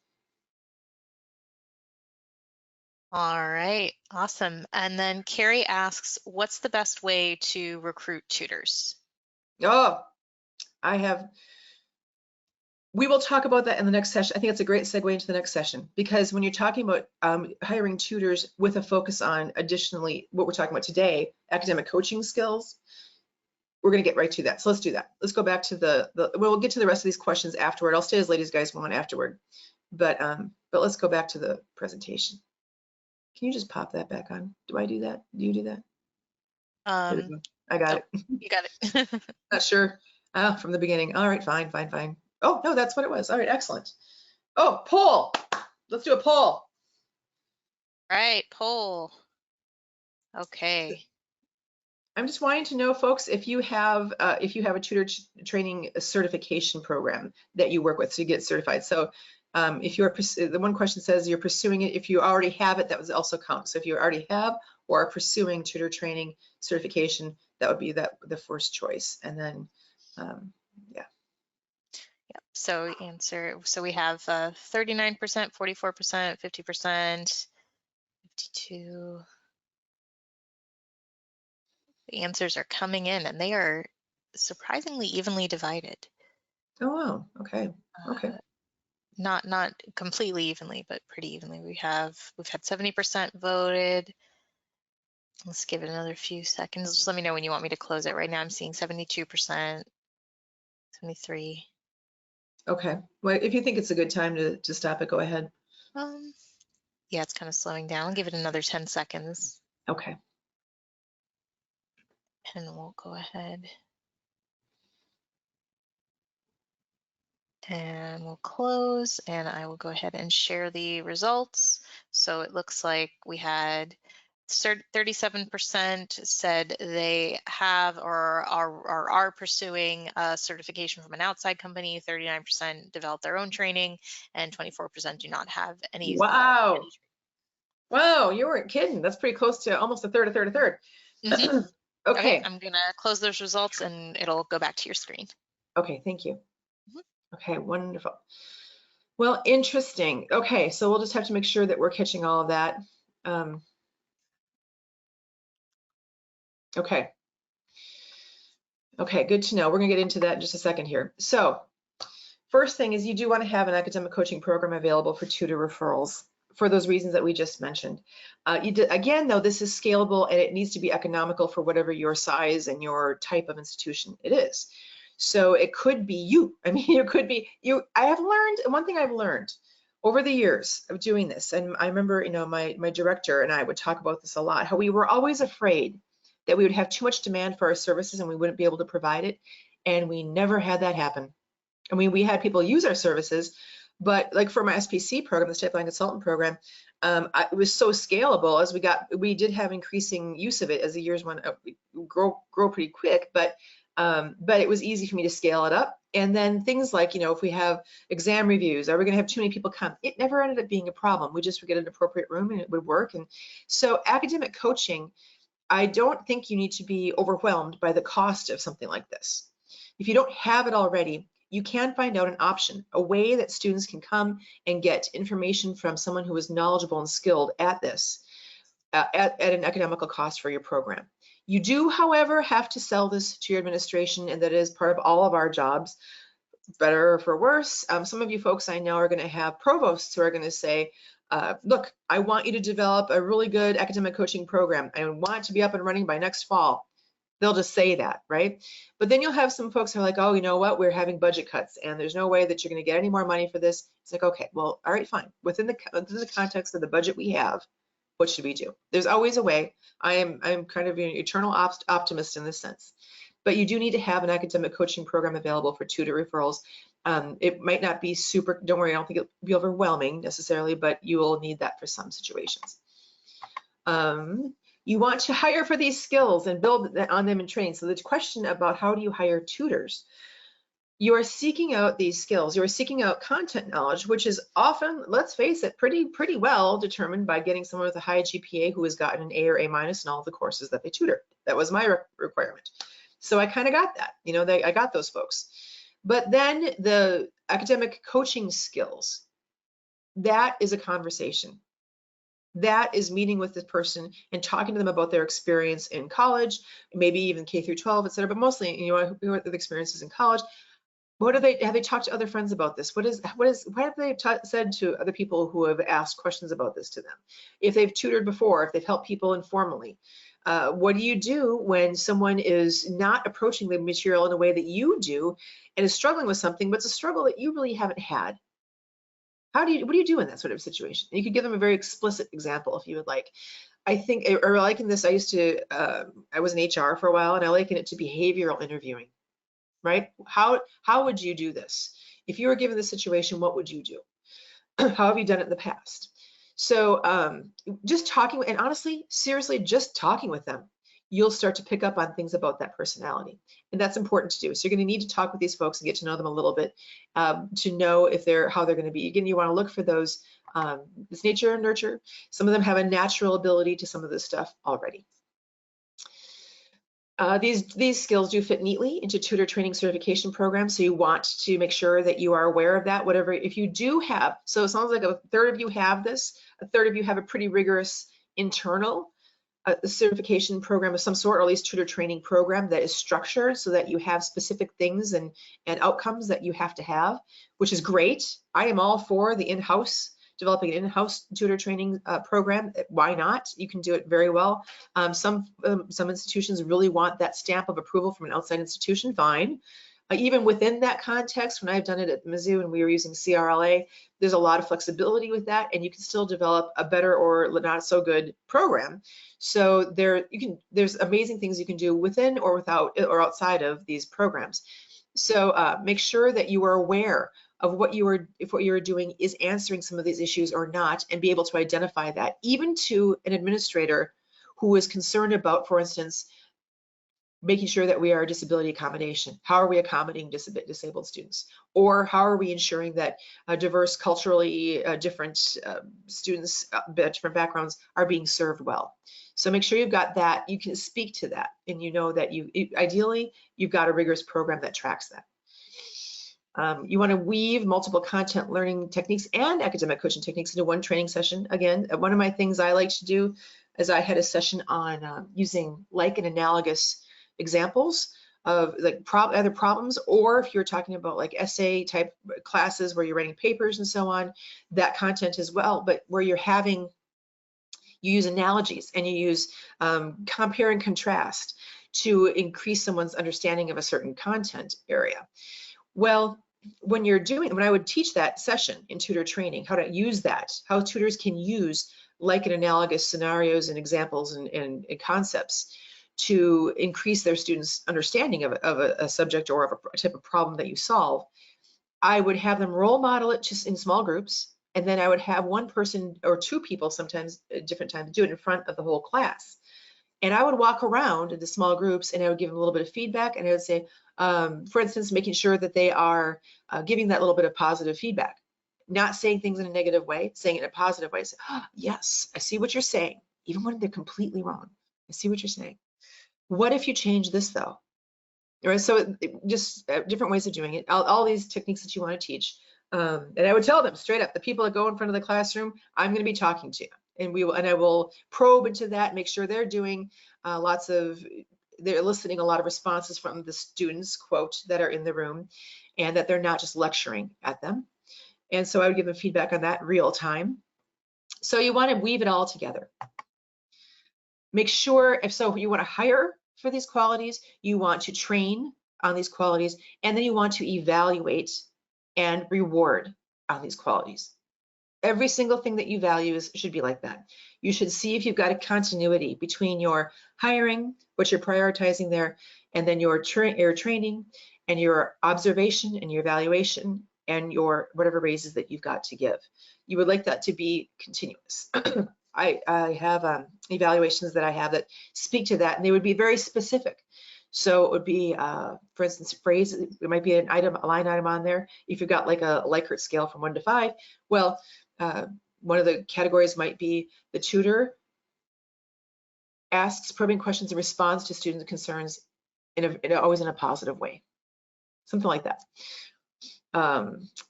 All right, awesome. And then Carrie asks, what's the best way to recruit tutors? Oh, we will talk about that in the next session. I think it's a great segue into the next session, because when you're talking about hiring tutors with a focus on, additionally, what we're talking about today, academic coaching skills, we're going to get right to that. So let's do that. Let's go back to we'll get to the rest of these questions afterward. I'll stay as late as you guys want afterward. But let's go back to the presentation. Can you just pop that back on? Do I do that? Do you do that? I got it. You got it. Not sure. From the beginning. All right, fine. Oh, no, that's what it was. All right, excellent. Oh, poll. Let's do a poll. All right, poll. Okay. I'm just wanting to know, folks, if you have a tutor training certification program that you work with, so you get certified. So if you're, the one question says you're pursuing it. If you already have it, that would also count. So if you already have or are pursuing tutor training certification, that would be the first choice. And then, yeah. Yep. So answer. So we have 39%, 44%, 50%, 52. The answers are coming in, and they are surprisingly evenly divided. Oh wow. Okay. Okay. Not completely evenly, but pretty evenly. We've had 70% voted. Let's give it another few seconds. Just let me know when you want me to close it. Right now I'm seeing 72%, 73. Okay. Well, if you think it's a good time to stop it, go ahead. Yeah, it's kind of slowing down. I'll give it another 10 seconds. Okay. And we'll go ahead and we'll close, and I will go ahead and share the results. So it looks like we had 37% said they have or are pursuing a certification from an outside company, 39% developed their own training, and 24% do not have any. Wow. Wow, you weren't kidding. That's pretty close to almost a third. Mm-hmm. Okay. I'm gonna close those results and it'll go back to your screen. Okay, thank you. Okay, wonderful. Well, interesting. Okay, so we'll just have to make sure that we're catching all of that. Okay. Okay, good to know. We're gonna get into that in just a second here. So first thing is you do want to have an academic coaching program available for tutor referrals for those reasons that we just mentioned. Again, though, this is scalable and it needs to be economical for whatever your size and your type of institution it is. So it could be you. I mean, it could be you. I have learned, one thing I've learned over the years of doing this, and I remember, my director and I would talk about this a lot, how we were always afraid that we would have too much demand for our services and we wouldn't be able to provide it. And we never had that happen. I mean, we had people use our services, but like for my SPC program, the State Line Consultant Program, it was so scalable as we did have increasing use of it as the years went up, grow pretty quick, but it was easy for me to scale it up. And then things like, if we have exam reviews, are we going to have too many people come? It never ended up being a problem. We just would get an appropriate room and it would work. And so academic coaching I don't think you need to be overwhelmed by the cost of something like this. If you don't have it already, you can find out an option, a way that students can come and get information from someone who is knowledgeable and skilled at this at an economical cost for your program. You do, however, have to sell this to your administration, and that is part of all of our jobs, better or for worse. Some of you folks I know are going to have provosts who are going to say, look, I want you to develop a really good academic coaching program. I want it to be up and running by next fall. They'll just say that, right? But then you'll have some folks who are like, oh, you know what? We're having budget cuts and there's no way that you're going to get any more money for this. It's like, okay, well, all right, fine. Within the context of the budget we have, what should we do? There's always a way. I'm kind of an eternal optimist in this sense. But you do need to have an academic coaching program available for tutor referrals. It might not be super, don't worry, I don't think it'll be overwhelming necessarily, but you will need that for some situations. You want to hire for these skills and build on them in training. So the question about how do you hire tutors? You are seeking out these skills. You are seeking out content knowledge, which is often, let's face it, pretty well determined by getting someone with a high GPA who has gotten an A or A- in all of the courses that they tutor. That was my requirement. So I kind of got that, you know, I got those folks. But then the academic coaching skills, that is a conversation. That is meeting with the person and talking to them about their experience in college, maybe even K through 12, et cetera, but mostly, you know, what the experiences in college. What have they talked to other friends about this? What have they said to other people who have asked questions about this to them? If they've tutored before, if they've helped people informally, what do you do when someone is not approaching the material in a way that you do and is struggling with something, but it's a struggle that you really haven't had? What do you do in that sort of situation? You could give them a very explicit example if you would like. I think, or liken this, I used to, I was in HR for a while, and I liken it to behavioral interviewing, right? How would you do this? If you were given this situation, what would you do? How have you done it in the past? So just talking, and honestly, seriously, just talking with them, you'll start to pick up on things about that personality. And that's important to do. So you're going to need to talk with these folks and get to know them a little bit to know if how they're going to be. Again, you want to look for those, this nature and nurture. Some of them have a natural ability to some of this stuff already. These skills do fit neatly into tutor training certification programs, so you want to make sure that you are aware of that. Whatever, if you do have, so it sounds like a third of you have this, a third of you have a pretty rigorous internal certification program of some sort, or at least tutor training program that is structured so that you have specific things and outcomes that you have to have, which is great. I am all for the developing an in-house tutor training program. Why not? You can do it very well. Some institutions really want that stamp of approval from an outside institution. Fine. Even within that context, when I've done it at Mizzou and we were using CRLA, there's a lot of flexibility with that, and you can still develop a better or not so good program. So there's amazing things you can do within or without or outside of these programs. So make sure that you are aware of if what you are doing is answering some of these issues or not, and be able to identify that, even to an administrator who is concerned about, for instance, making sure that we are disability accommodation. How are we accommodating disabled students? Or how are we ensuring that diverse, culturally different students, different backgrounds are being served well? So make sure you've got that, you can speak to that, and you know that ideally, you've got a rigorous program that tracks that. You want to weave multiple content learning techniques and academic coaching techniques into one training session. Again, one of my things I like to do is I had a session on using like and analogous examples of like other problems, or if you're talking about like essay type classes where you're writing papers and so on, that content as well, but where you use analogies and you use compare and contrast to increase someone's understanding of a certain content area. Well, when I would teach that session in tutor training, how to use that, how tutors can use like and analogous scenarios and examples and concepts to increase their students' understanding of a subject or of a type of problem that you solve, I would have them role model it just in small groups, and then I would have one person or two people sometimes at different times do it in front of the whole class. And I would walk around in the small groups and I would give them a little bit of feedback, and I would say, for instance, making sure that they are giving that little bit of positive feedback, not saying things in a negative way, saying it in a positive way. Say, oh, yes, I see what you're saying, even when they're completely wrong. I see what you're saying. What if you change this though? All right, so just different ways of doing it. All these techniques that you want to teach. And I would tell them straight up, the people that go in front of the classroom, I'm going to be talking to you. And I will probe into that, make sure they're doing they're eliciting a lot of responses from the students, quote, that are in the room, and that they're not just lecturing at them. And so I would give them feedback on that real time. So you want to weave it all together. Make sure, if you want to hire for these qualities, you want to train on these qualities, and then you want to evaluate and reward on these qualities. Every single thing that you value should be like that. You should see if you've got a continuity between your hiring, what you're prioritizing there, and then your training and your observation and your evaluation and your whatever raises that you've got to give. You would like that to be continuous. I have evaluations that I have that speak to that, and they would be very specific. So it would be, for instance, phrases. There might be a line item on there. If you've got like a Likert scale from 1 to 5, well, one of the categories might be the tutor asks probing questions and responds to students' concerns always in a positive way, something like that.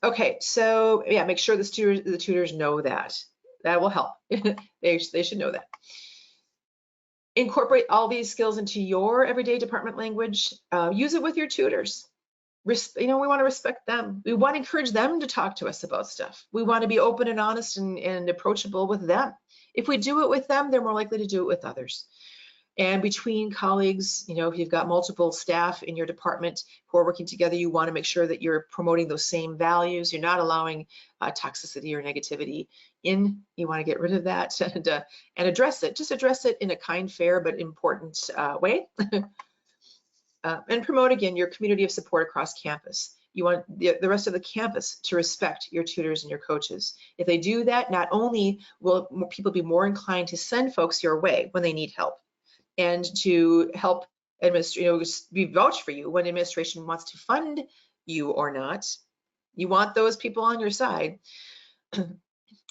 Okay, so yeah, make sure the tutors know that. That will help. They should know that. Incorporate all these skills into your everyday department language. Use it with your tutors. We want to respect them. We want to encourage them to talk to us about stuff. We want to be open and honest and approachable with them. If we do it with them, they're more likely to do it with others. And between colleagues, if you've got multiple staff in your department who are working together, you want to make sure that you're promoting those same values. You're not allowing toxicity or negativity in. You want to get rid of that and address it. Just address it in a kind, fair, but important way. And promote, again, your community of support across campus. You want the rest of the campus to respect your tutors and your coaches. If they do that, not only will people be more inclined to send folks your way when they need help, and to help be vouch for you when administration wants to fund you or not. You want those people on your side,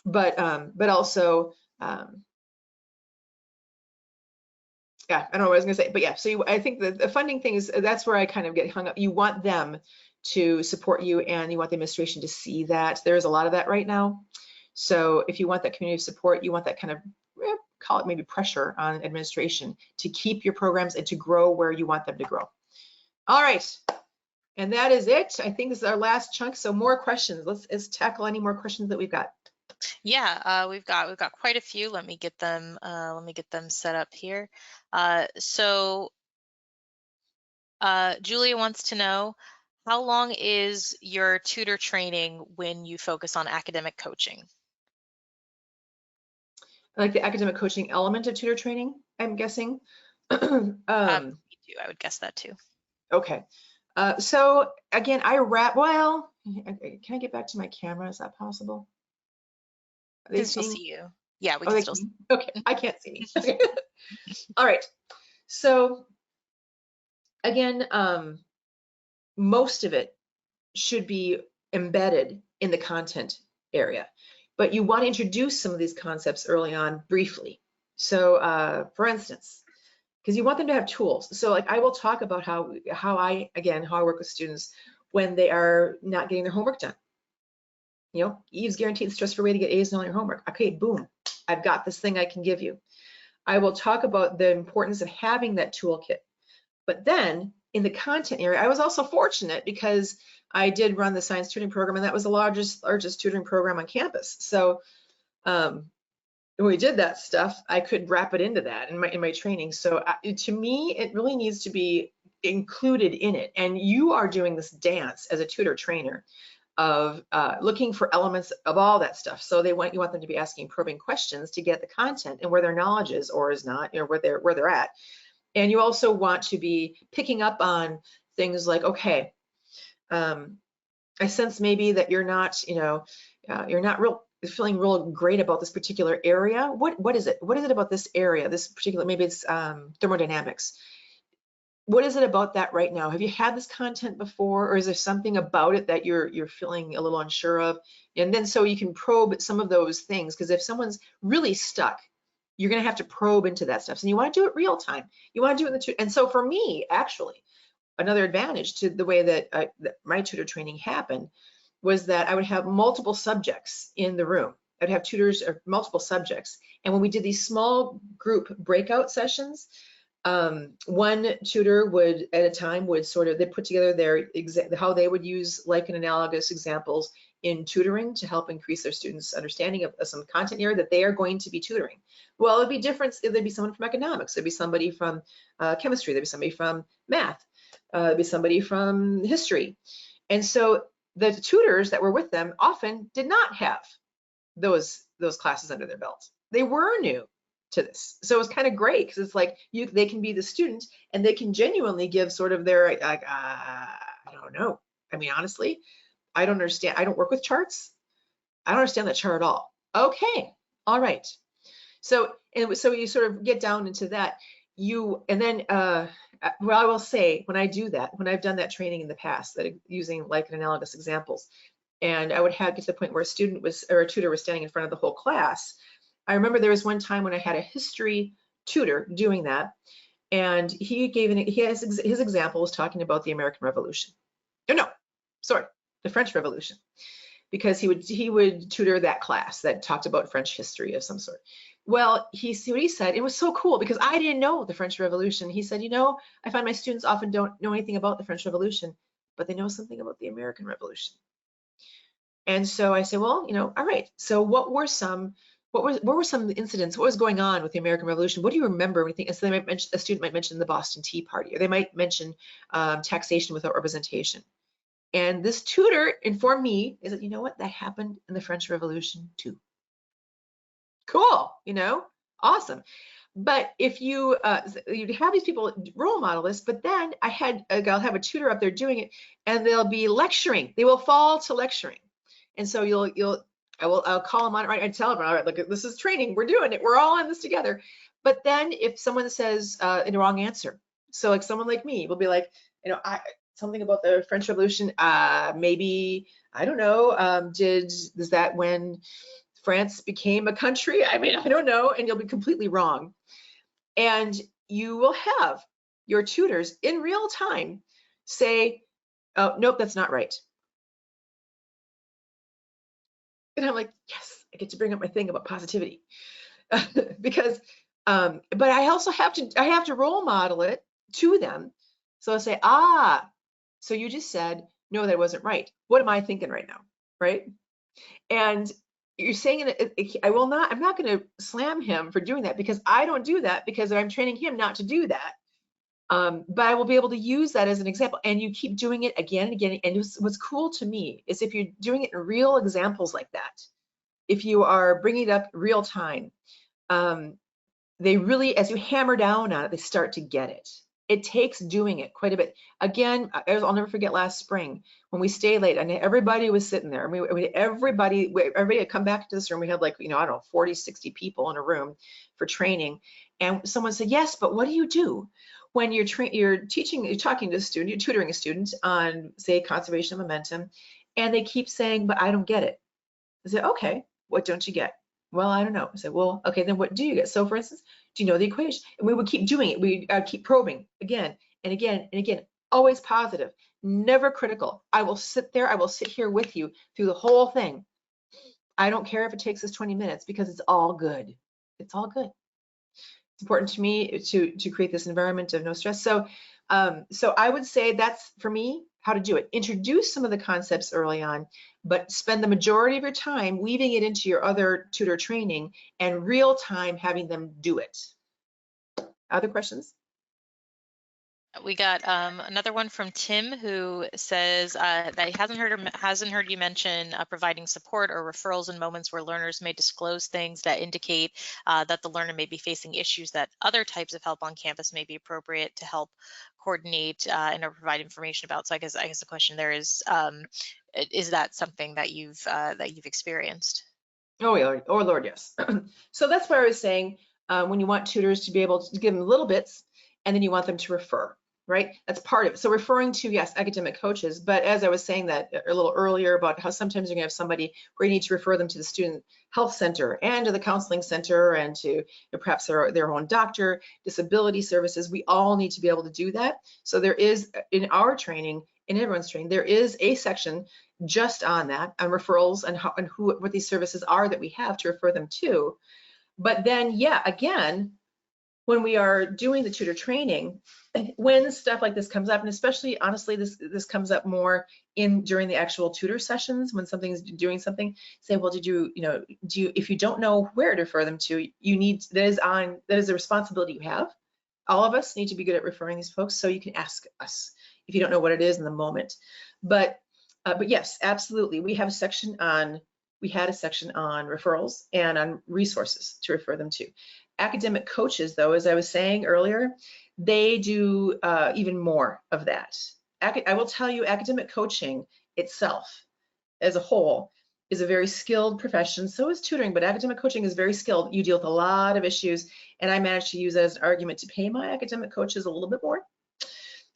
but also, yeah, I don't know what I was gonna say, but yeah. So I think the funding thing that's where I kind of get hung up. You want them to support you, and you want the administration to see that. There's a lot of that right now. So if you want that community of support, you want that kind of, call it maybe pressure on administration to keep your programs and to grow where you want them to grow. All right, and that is it. I think this is our last chunk. So more questions. Let's tackle any more questions that we've got. Yeah, we've got quite a few. Let me get them set up here. Julia wants to know, how long is your tutor training when you focus on academic coaching? Like the academic coaching element of tutor training, I'm guessing. Me too. I would guess that too. Okay. So again, well, can I get back to my camera? Is that possible? They can still see you. Yeah, we can still see. Okay, I can't see me. Okay. All right. So again, most of it should be embedded in the content area, but you want to introduce some of these concepts early on briefly. So for instance, because you want them to have tools. So like I will talk about how I work with students when they are not getting their homework done. Yve's guaranteed stress-free way to get A's in all your homework. Okay, boom, I've got this thing I can give you. I will talk about the importance of having that toolkit. But then in the content area, I was also fortunate because I did run the science tutoring program, and that was the largest tutoring program on campus. So when we did that stuff, I could wrap it into that in my training. So to me, it really needs to be included in it. And you are doing this dance as a tutor trainer of looking for elements of all that stuff. So you want them to be asking probing questions to get the content and where their knowledge is or is not, where they're at. And you also want to be picking up on things like, okay, I sense maybe that you're not feeling real great about this particular area. What is it? What is it about this area? This particular, maybe it's thermodynamics. What is it about that right now? Have you had this content before, or is there something about it that you're feeling a little unsure of? And then so you can probe some of those things, because if someone's really stuck You're going to have to probe into that stuff. And you want to do it real time. You want to do it in the and so for me, actually, another advantage to the way that my tutor training happened was that I would have multiple subjects in the room. I'd have tutors or multiple subjects. And when we did these small group breakout sessions, one tutor would at a time would they put together their how they would use like and analogous examples in tutoring to help increase their students' understanding of some content area that they are going to be tutoring. Well, it'd be different. There'd be someone from economics. There'd be somebody from chemistry. There'd be somebody from math. There'd be somebody from history. And so the tutors that were with them often did not have those classes under their belts. They were new to this. So it was kind of great because it's like they can be the student and they can genuinely give sort of their, like, I don't know. I mean, honestly, I don't understand. I don't work with charts. I don't understand that chart at all. Okay, all right. So you sort of get down into that. And then well, I will say when I do that, when I've done that training in the past, that using like and analogous examples, and I would get to the point where a tutor was standing in front of the whole class. I remember there was one time when I had a history tutor doing that, and his example was talking about the American Revolution. The French Revolution, because he would tutor that class that talked about French history of some sort. Well, what he said, it was so cool because I didn't know the French Revolution. He said, I find my students often don't know anything about the French Revolution, but they know something about the American Revolution. And so I said, well, all right. So what were some incidents? What was going on with the American Revolution? What do you remember? And so a student might mention the Boston Tea Party, or they might mention taxation without representation. And this tutor informed me, is that, what, that happened in the French Revolution too. Cool, awesome. But if you'd have these people role model this, but then I'll have a tutor up there doing it, and they'll be lecturing. They will fall to lecturing. And so I'll call them on it, right? I tell them, all right, look, this is training. We're doing it. We're all in this together. But then if someone says the wrong answer, so like someone like me will be like, something about the French Revolution, maybe, I don't know, is that when France became a country? I mean, I don't know, and you'll be completely wrong. And you will have your tutors in real time say, oh, nope, that's not right. And I'm like, yes, I get to bring up my thing about positivity. Because, but I also have to role model it to them. So I'll say, so you just said, no, that wasn't right. What am I thinking right now, right? And you're saying I'm not going to slam him for doing that, because I don't do that, because I'm training him not to do that. But I will be able to use that as an example, and you keep doing it again and again. And what's cool to me is if you're doing it in real examples like that, if you are bringing it up real time, they really, as you hammer down on it, they start to get it. It takes doing it quite a bit. Again, I'll never forget last spring when we stayed late and everybody was sitting there. I mean, everybody had come back to this room. We had, like, I don't know, 40, 60 people in a room for training. And someone said, yes, but what do you do when you're talking to a student, you're tutoring a student on, say, conservation of momentum, and they keep saying, but I don't get it. I said, okay, what don't you get? Well, I don't know. I said, well, okay, then what do you get? So for instance, do you know the equation? And we would keep doing it. We keep probing again and again and again, always positive, never critical. I will sit here with you through the whole thing. I don't care if it takes us 20 minutes, because it's all good. It's all good. It's important to me to create this environment of no stress. So I would say that's, for me, how to do it. Introduce some of the concepts early on, but spend the majority of your time weaving it into your other tutor training and real time having them do it. Other questions? We got another one from Tim, who says that he hasn't heard you mention providing support or referrals in moments where learners may disclose things that indicate that the learner may be facing issues that other types of help on campus may be appropriate to help coordinate and or provide information about. So I guess the question there is that something that you've experienced? Oh, yeah. Oh, Lord, yes. So that's why I was saying when you want tutors to be able to give them little bits, and then you want them to refer. right? That's part of it. So referring to, yes, academic coaches, but as I was saying that a little earlier about how sometimes you're gonna have somebody where you need to refer them to the student health center and to the counseling center and to perhaps their own doctor, disability services. We all need to be able to do that. So there is, in our training, in everyone's training, there is a section just on that, on referrals and how and what these services are that we have to refer them to. But then, yeah, again, when we are doing the tutor training, when stuff like this comes up, and especially honestly, this comes up more during the actual tutor sessions when something's doing something, say, well, did you, if you don't know where to refer them to, you need, that is a responsibility you have. All of us need to be good at referring these folks, so you can ask us if you don't know what it is in the moment. But yes, absolutely, we had a section on referrals and on resources to refer them to. Academic coaches, though, as I was saying earlier, they do even more of that. I will tell you, academic coaching itself as a whole is a very skilled profession. So is tutoring, but academic coaching is very skilled. You deal with a lot of issues, and I managed to use that as an argument to pay my academic coaches a little bit more,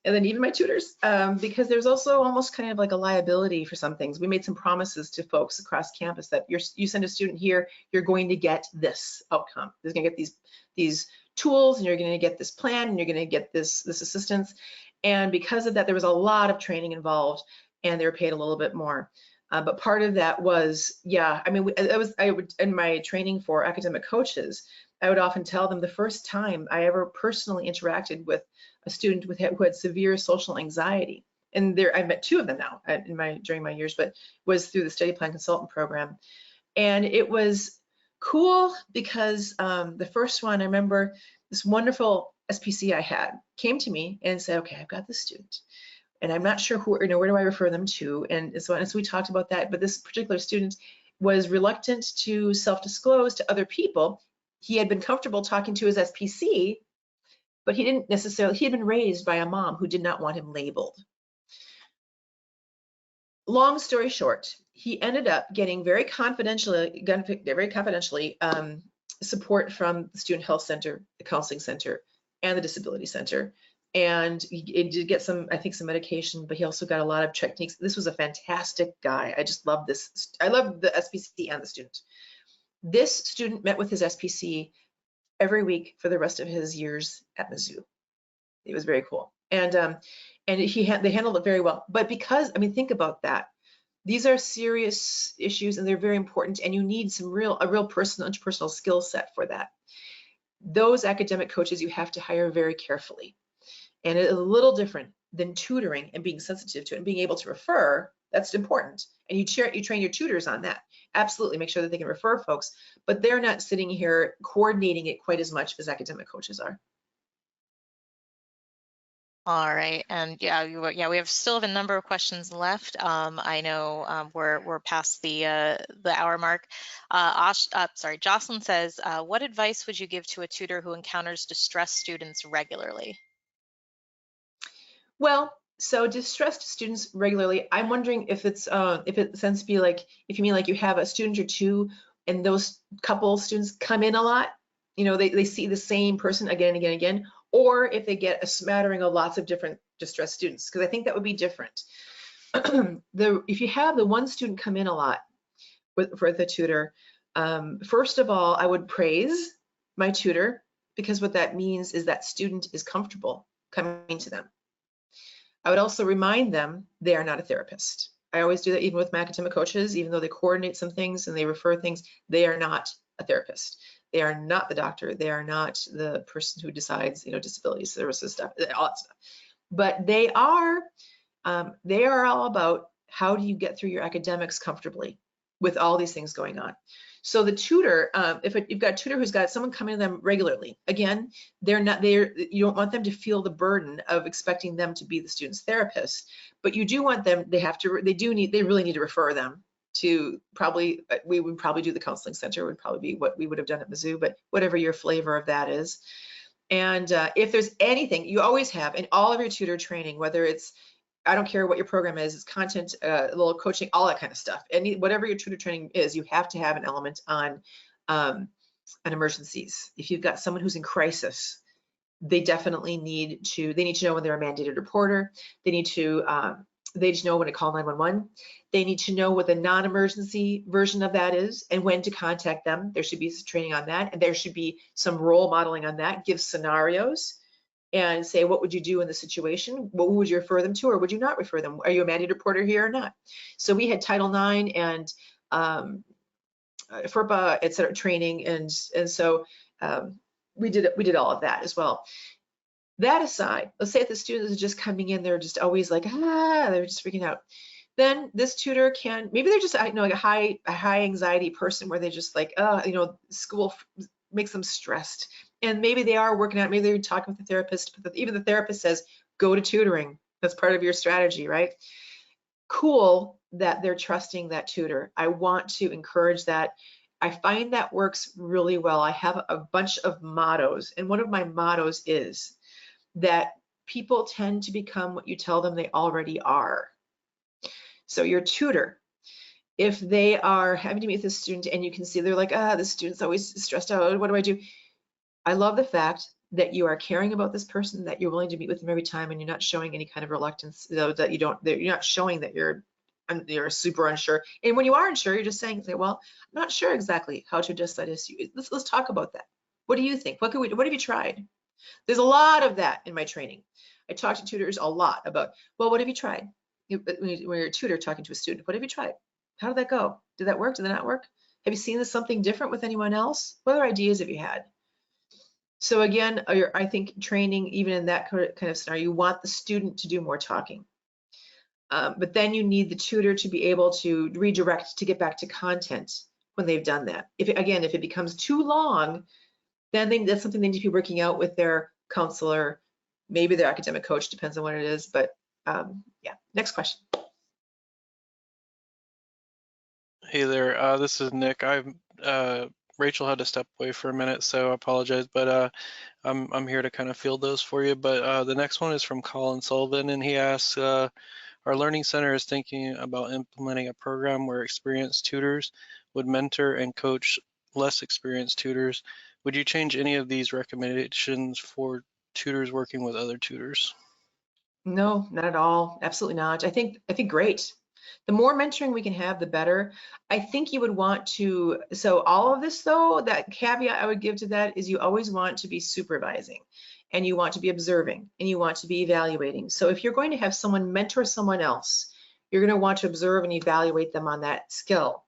and then even my tutors, because there's also almost kind of like a liability for some things. We made some promises to folks across campus that you send a student here, you're going to get this outcome. You're going to get these tools, and you're going to get this plan, and you're going to get this assistance. And because of that, there was a lot of training involved, and they were paid a little bit more. But part of that was, yeah, I mean, I would, in my training for academic coaches, I would often tell them the first time I ever personally interacted with a student who had severe social anxiety, and I've met two of them now during my years, but was through the study plan consultant program. And it was cool because the first one, I remember this wonderful SPC I had came to me and said, okay, I've got this student, and I'm not sure where do I refer them to, and so we talked about that. But this particular student was reluctant to self-disclose to other people. He had been comfortable talking to his SPC, but he didn't necessarily, he had been raised by a mom who did not want him labeled. Long story short, he ended up getting very confidentially support from the Student Health Center, the Counseling Center, and the Disability Center. And he did get some medication, but he also got a lot of techniques. This was a fantastic guy. I just love this. I love the SPC and the student. This student met with his SPC every week for the rest of his years at Mizzou. It was very cool. And they handled it very well. But because, I mean, think about that. These are serious issues, and they're very important, and you need a real personal, interpersonal skill set for that. Those academic coaches you have to hire very carefully. And it's a little different than tutoring and being sensitive to it and being able to refer. That's important. And you train your tutors on that. Absolutely, make sure that they can refer folks, but they're not sitting here coordinating it quite as much as academic coaches are. All right, and yeah, we still have a number of questions left. I know we're past the hour mark. Jocelyn says, what advice would you give to a tutor who encounters distressed students regularly? Well, so distressed students regularly, I'm wondering if it tends to be like, if you mean like you have a student or two, and those couple students come in a lot, they see the same person again and again and again, or if they get a smattering of lots of different distressed students, because I think that would be different. If you have the one student come in a lot for the tutor, first of all, I would praise my tutor, because what that means is that student is comfortable coming to them. I would also remind them they are not a therapist. I always do that even with my academic coaches, even though they coordinate some things and they refer things, they are not a therapist. They are not the doctor. They are not the person who decides, disability services stuff, all that stuff. But they are all about how do you get through your academics comfortably with all these things going on. So the tutor, if you've got a tutor who's got someone coming to them regularly, again, you don't want them to feel the burden of expecting them to be the student's therapist, but you do want them, they really need to refer them to we would probably do the counseling center, would probably be what we would have done at Mizzou, but whatever your flavor of that is. And if there's anything, you always have in all of your tutor training, whether it's, I don't care what your program is, it's content, a little coaching, all that kind of stuff. Whatever your tutor training is, you have to have an element on emergencies. If you've got someone who's in crisis, they definitely need to know when they're a mandated reporter. They need to know when to call 911. They need to know what the non-emergency version of that is and when to contact them. There should be some training on that, and there should be some role modeling on that. Give scenarios and say, what would you do in the situation? What would you refer them to, or would you not refer them? Are you a mandated reporter here or not? So we had Title IX and FERPA, et cetera, training, and so we did all of that as well. That aside, let's say if the student is just coming in, they're just always like, they're just freaking out. Then this tutor can, maybe they're just, like a high anxiety person where they just like, school makes them stressed. And maybe they are working out, maybe they're talking with the therapist, but even the therapist says, go to tutoring. That's part of your strategy, right? Cool that they're trusting that tutor. I want to encourage that. I find that works really well. I have a bunch of mottos, and one of my mottos is that people tend to become what you tell them they already are. So your tutor, if they are having to meet with a student and you can see they're like, this student's always stressed out, what do I do? I love the fact that you are caring about this person, that you're willing to meet with them every time, and you're not showing any kind of reluctance, that you're not showing that you're super unsure. And when you are unsure, you're just saying, well, I'm not sure exactly how to address that issue. Let's talk about that. What do you think? What have you tried? There's a lot of that in my training. I talk to tutors a lot about, well, what have you tried? When you're a tutor talking to a student, what have you tried? How did that go? Did that work? Did that not work? Have you seen this something different with anyone else? What other ideas have you had? So again, I think training, even in that kind of scenario, you want the student to do more talking. But then you need the tutor to be able to redirect to get back to content when they've done that. If it becomes too long, then that's something they need to be working out with their counselor, maybe their academic coach, depends on what it is. But yeah, next question. Hey there, this is Nick. Rachel had to step away for a minute, so I apologize, but I'm here to kind of field those for you. But the next one is from Colin Sullivan, and he asks, our Learning Center is thinking about implementing a program where experienced tutors would mentor and coach less experienced tutors. Would you change any of these recommendations for tutors working with other tutors? No, not at all. Absolutely not. I think great. The more mentoring we can have, the better. I think you would want to, so all of this though, that caveat I would give to that is you always want to be supervising, and you want to be observing, and you want to be evaluating. So if you're going to have someone mentor someone else, you're going to want to observe and evaluate them on that skill.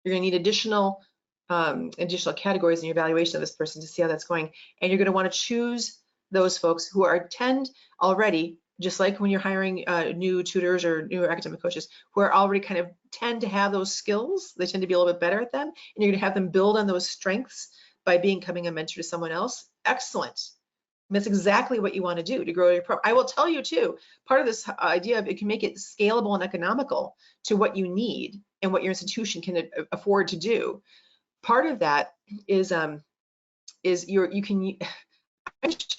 You're going to need additional categories in your evaluation of this person to see how that's going. And you're going to want to choose those folks who tend already, just like when you're hiring new tutors or new academic coaches, who are already kind of tend to have those skills. They tend to be a little bit better at them, and you're going to have them build on those strengths by becoming a mentor to someone else. Excellent. And that's exactly what you want to do to grow your program. I will tell you too, part of this idea of it can make it scalable and economical to what you need and what your institution can afford to do. Part of that is I'm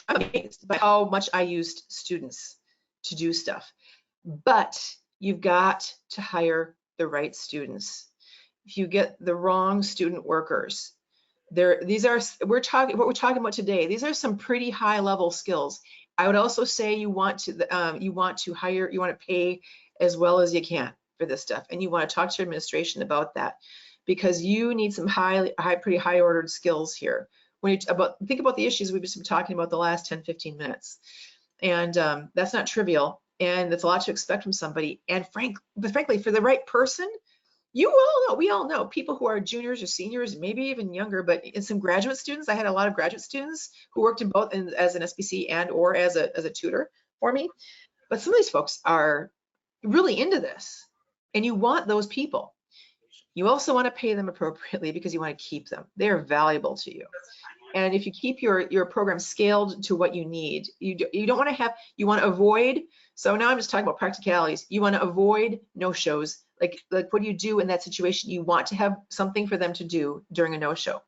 amazed by how much I used students to do stuff, but you've got to hire the right students. If you get the wrong student workers, what we're talking about today, these are some pretty high level skills. I would also say you want to pay as well as you can for this stuff, and you want to talk to your administration about that, because you need some pretty high ordered skills here. Think about the issues we've just been talking about the last 10-15 minutes, and that's not trivial, and that's a lot to expect from somebody. And frankly, for the right person, we all know people who are juniors or seniors, maybe even younger, but in some graduate students, I had a lot of graduate students who worked in both as an SBC and or as a tutor for me. But some of these folks are really into this, and you want those people. You also want to pay them appropriately because you want to keep them. They are valuable to you. And if you keep your program scaled to what you need, you don't want to have, you want to avoid, so now I'm just talking about practicalities. You want to avoid no-shows. Like what do you do in that situation? You want to have something for them to do during a no-show.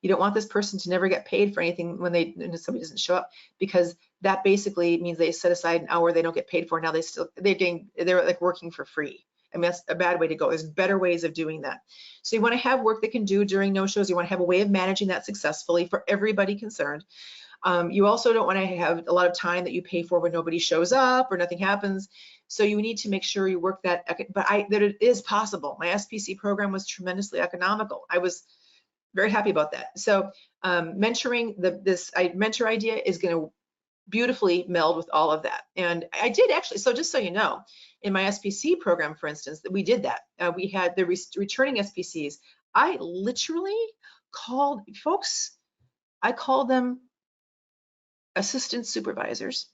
You don't want this person to never get paid for anything when somebody doesn't show up, because that basically means they set aside an hour they don't get paid for. Now they're like working for free. I mean, that's a bad way to go. There's better ways of doing that. So you want to have work they can do during no-shows. You want to have a way of managing that successfully for everybody concerned. You also don't want to have a lot of time that you pay for when nobody shows up or nothing happens. So you need to make sure you work that, but that it is possible. My SPC program was tremendously economical. I was very happy about that. So mentoring, this mentor idea is going to beautifully meld with all of that. And I did actually, so just so you know, in my SPC program, for instance, that we did that. We had the returning SPCs. I literally called folks, I called them assistant supervisors.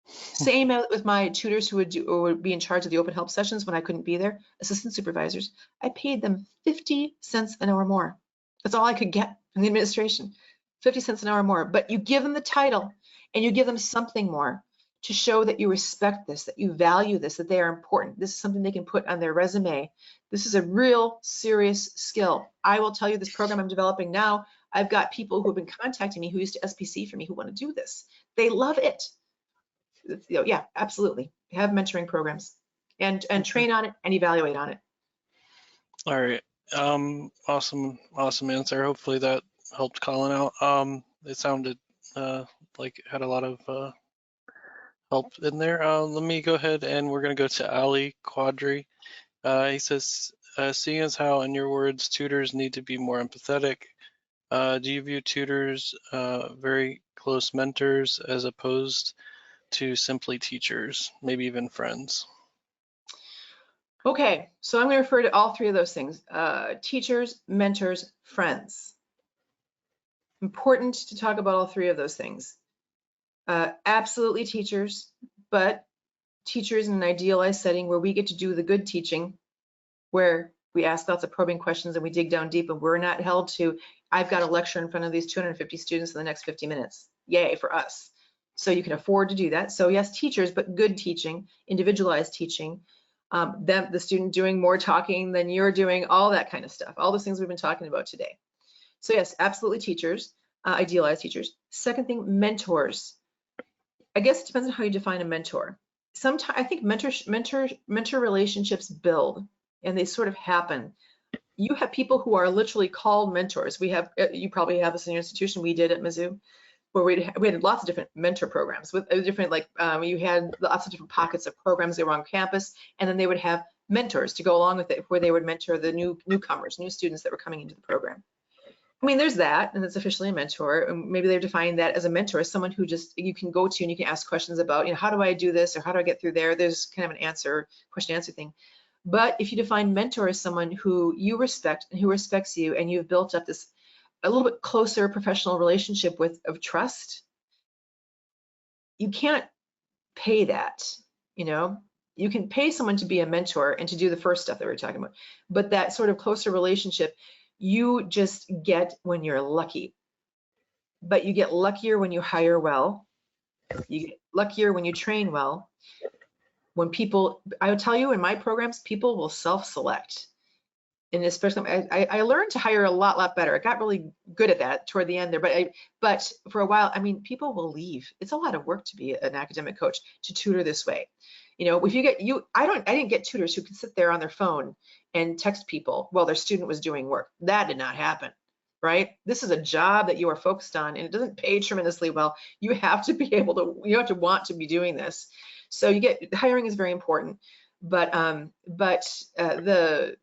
Same with my tutors who would be in charge of the open help sessions when I couldn't be there, assistant supervisors. I paid them 50 cents an hour more. That's all I could get from the administration, 50 cents an hour more. But you give them the title and you give them something more to show that you respect this, that you value this, that they are important. This is something they can put on their resume. This is a real serious skill. I will tell you, this program I'm developing now, I've got people who have been contacting me who used to SPC for me who want to do this. They love it. Yeah, absolutely. Have mentoring programs and train on it and evaluate on it. All right. Awesome answer. Hopefully that helped Colin out. It sounded like it had a lot of help in there. Let me go ahead and we're going to go to Ali Quadri. He says, seeing as how, in your words, tutors need to be more empathetic, do you view tutors very close mentors as opposed to simply teachers, maybe even friends? Okay, so I'm going to refer to all three of those things. Teachers, mentors, friends. Important to talk about all three of those things. Absolutely teachers, but teachers in an idealized setting where we get to do the good teaching, where we ask lots of probing questions and we dig down deep, and we're not held to, I've got a lecture in front of these 250 students in the next 50 minutes. Yay for us. So you can afford to do that. So yes, teachers, but good teaching, individualized teaching, the student doing more talking than you're doing, all that kind of stuff, all those things we've been talking about today. So yes, absolutely teachers, idealized teachers. Second thing, mentors. I guess it depends on how you define a mentor. Sometimes I think mentor relationships build and they sort of happen. You have people who are literally called mentors. We have, you probably have this in your institution, we did at Mizzou, where we had lots of different mentor programs with different, like you had lots of different pockets of programs that were on campus, and then they would have mentors to go along with it, where they would mentor the newcomers, new students that were coming into the program. I mean, there's that, and it's officially a mentor. And maybe they're defining that as a mentor, as someone who just you can go to and you can ask questions about, you know, how do I do this or how do I get through there? There's kind of an answer, question answer thing. But if you define mentor as someone who you respect and who respects you, and you've built up this a little bit closer professional relationship with of trust, you can't pay that. You know, you can pay someone to be a mentor and to do the first stuff that we're talking about, but that sort of closer relationship you just get when you're lucky. But you get luckier when you hire well. You get luckier when you train well. When people, I would tell you in my programs, people will self-select. And especially, I learned to hire a lot better. I got really good at that toward the end there, but for a while, I mean, people will leave. It's a lot of work to be an academic coach, to tutor this way. You know, if you get, I didn't get tutors who can sit there on their phone and text people while their student was doing work. That did not happen, right? This is a job that you are focused on, and it doesn't pay tremendously well. You have to be able to, you have to want to be doing this. So you get, hiring is very important, but the,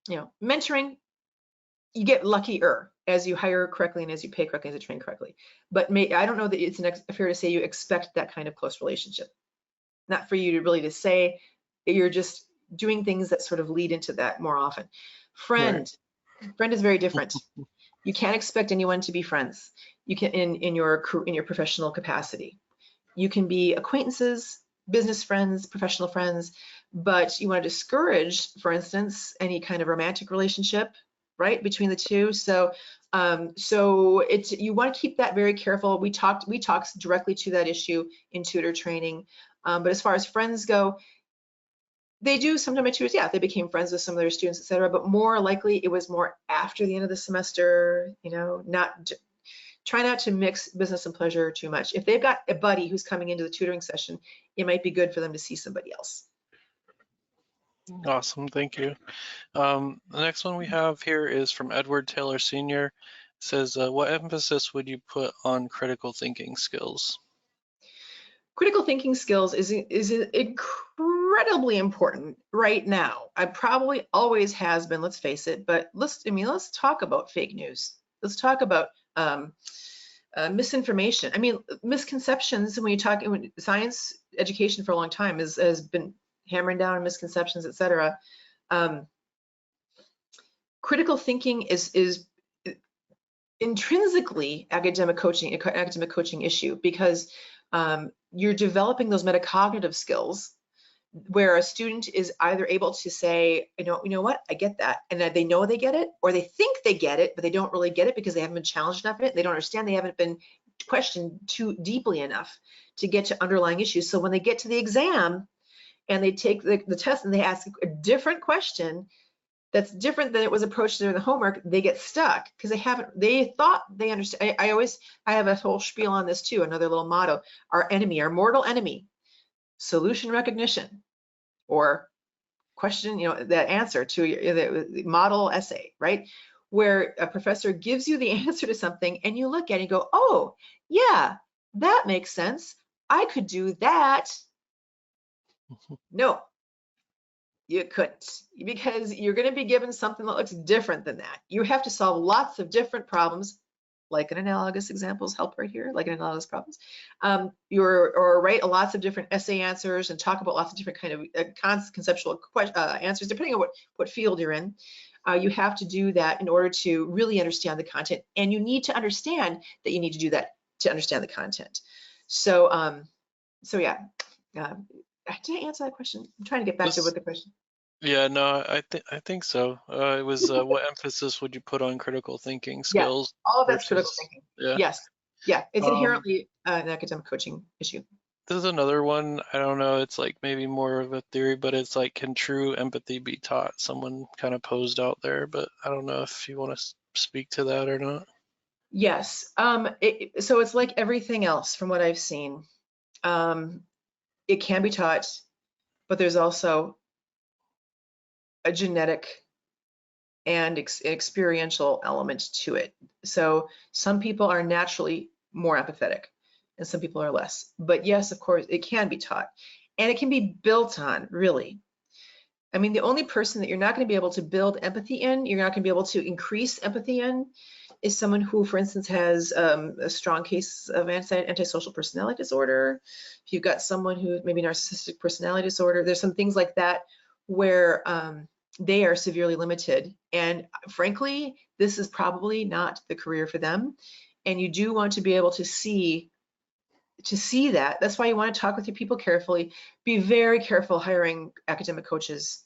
you know, mentoring, you get luckier as you hire correctly and as you pay correctly, as you train correctly. But I don't know that it's fair to say you expect that kind of close relationship. Not for you to really to say, you're just doing things that sort of lead into that more often. Friend is very different. You can't expect anyone to be friends. You can in your professional capacity. You can be acquaintances, business friends, professional friends, but you want to discourage, for instance, any kind of romantic relationship, right, between the two. So you want to keep that very careful. We talked directly to that issue in tutor training. But as far as friends go, they do sometimes, my tutors, yeah, they became friends with some of their students, et cetera, but more likely it was more after the end of the semester, you know, try not to mix business and pleasure too much. If they've got a buddy who's coming into the tutoring session, it might be good for them to see somebody else. Awesome, thank you. The next one we have here is from Edward Taylor Sr. says, what emphasis would you put on critical thinking skills? Critical thinking skills is incredibly important right now. I probably always has been, let's face it, but let's talk about fake news. Let's talk about misinformation. I mean, misconceptions. When you talk science education for a long time has been hammering down on misconceptions, etc. Critical thinking is intrinsically academic coaching issue, because you're developing those metacognitive skills where a student is either able to say, you know what, I get that, and that they know they get it, or they think they get it, but they don't really get it because they haven't been challenged enough in it. They don't understand, they haven't been questioned too deeply enough to get to underlying issues. So when they get to the exam and they take the test and they ask a different question that's different than it was approached during the homework, they get stuck because they thought they understand. I have a whole spiel on this too, another little motto: our mortal enemy, solution recognition, or question, that answer to the model essay, right? Where a professor gives you the answer to something and you look at it and go, oh, yeah, that makes sense. I could do that. No, you couldn't, because you're going to be given something that looks different than that. You have to solve lots of different problems, like an analogous examples help right here, like an analogous problems. Or write lots of different essay answers and talk about lots of different kind of conceptual answers, depending on what field you're in. You have to do that in order to really understand the content, and you need to understand that you need to do that to understand the content. So, yeah. Did I answer that question? I'm trying to get back to what the question. Yeah, no, I think so. It was what emphasis would you put on critical thinking skills? Yeah, all of that's critical thinking. Yeah. Yes. Yeah, it's inherently an academic coaching issue. There's another one. I don't know. It's like maybe more of a theory, but it's like, can true empathy be taught? Someone kind of posed out there, but I don't know if you want to speak to that or not. Yes. So it's like everything else from what I've seen. It can be taught, but there's also a genetic and experiential element to it. So some people are naturally more empathetic and some people are less. But yes, of course, it can be taught, and it can be built on, really. I mean, the only person that you're not going to be able to build empathy in, you're not going to be able to increase empathy in, is someone who, for instance, has a strong case of antisocial personality disorder. If you've got someone who maybe narcissistic personality disorder, there's some things like that where they are severely limited. And frankly, this is probably not the career for them. And you do want to be able to see that. That's why you want to talk with your people carefully. Be very careful hiring academic coaches,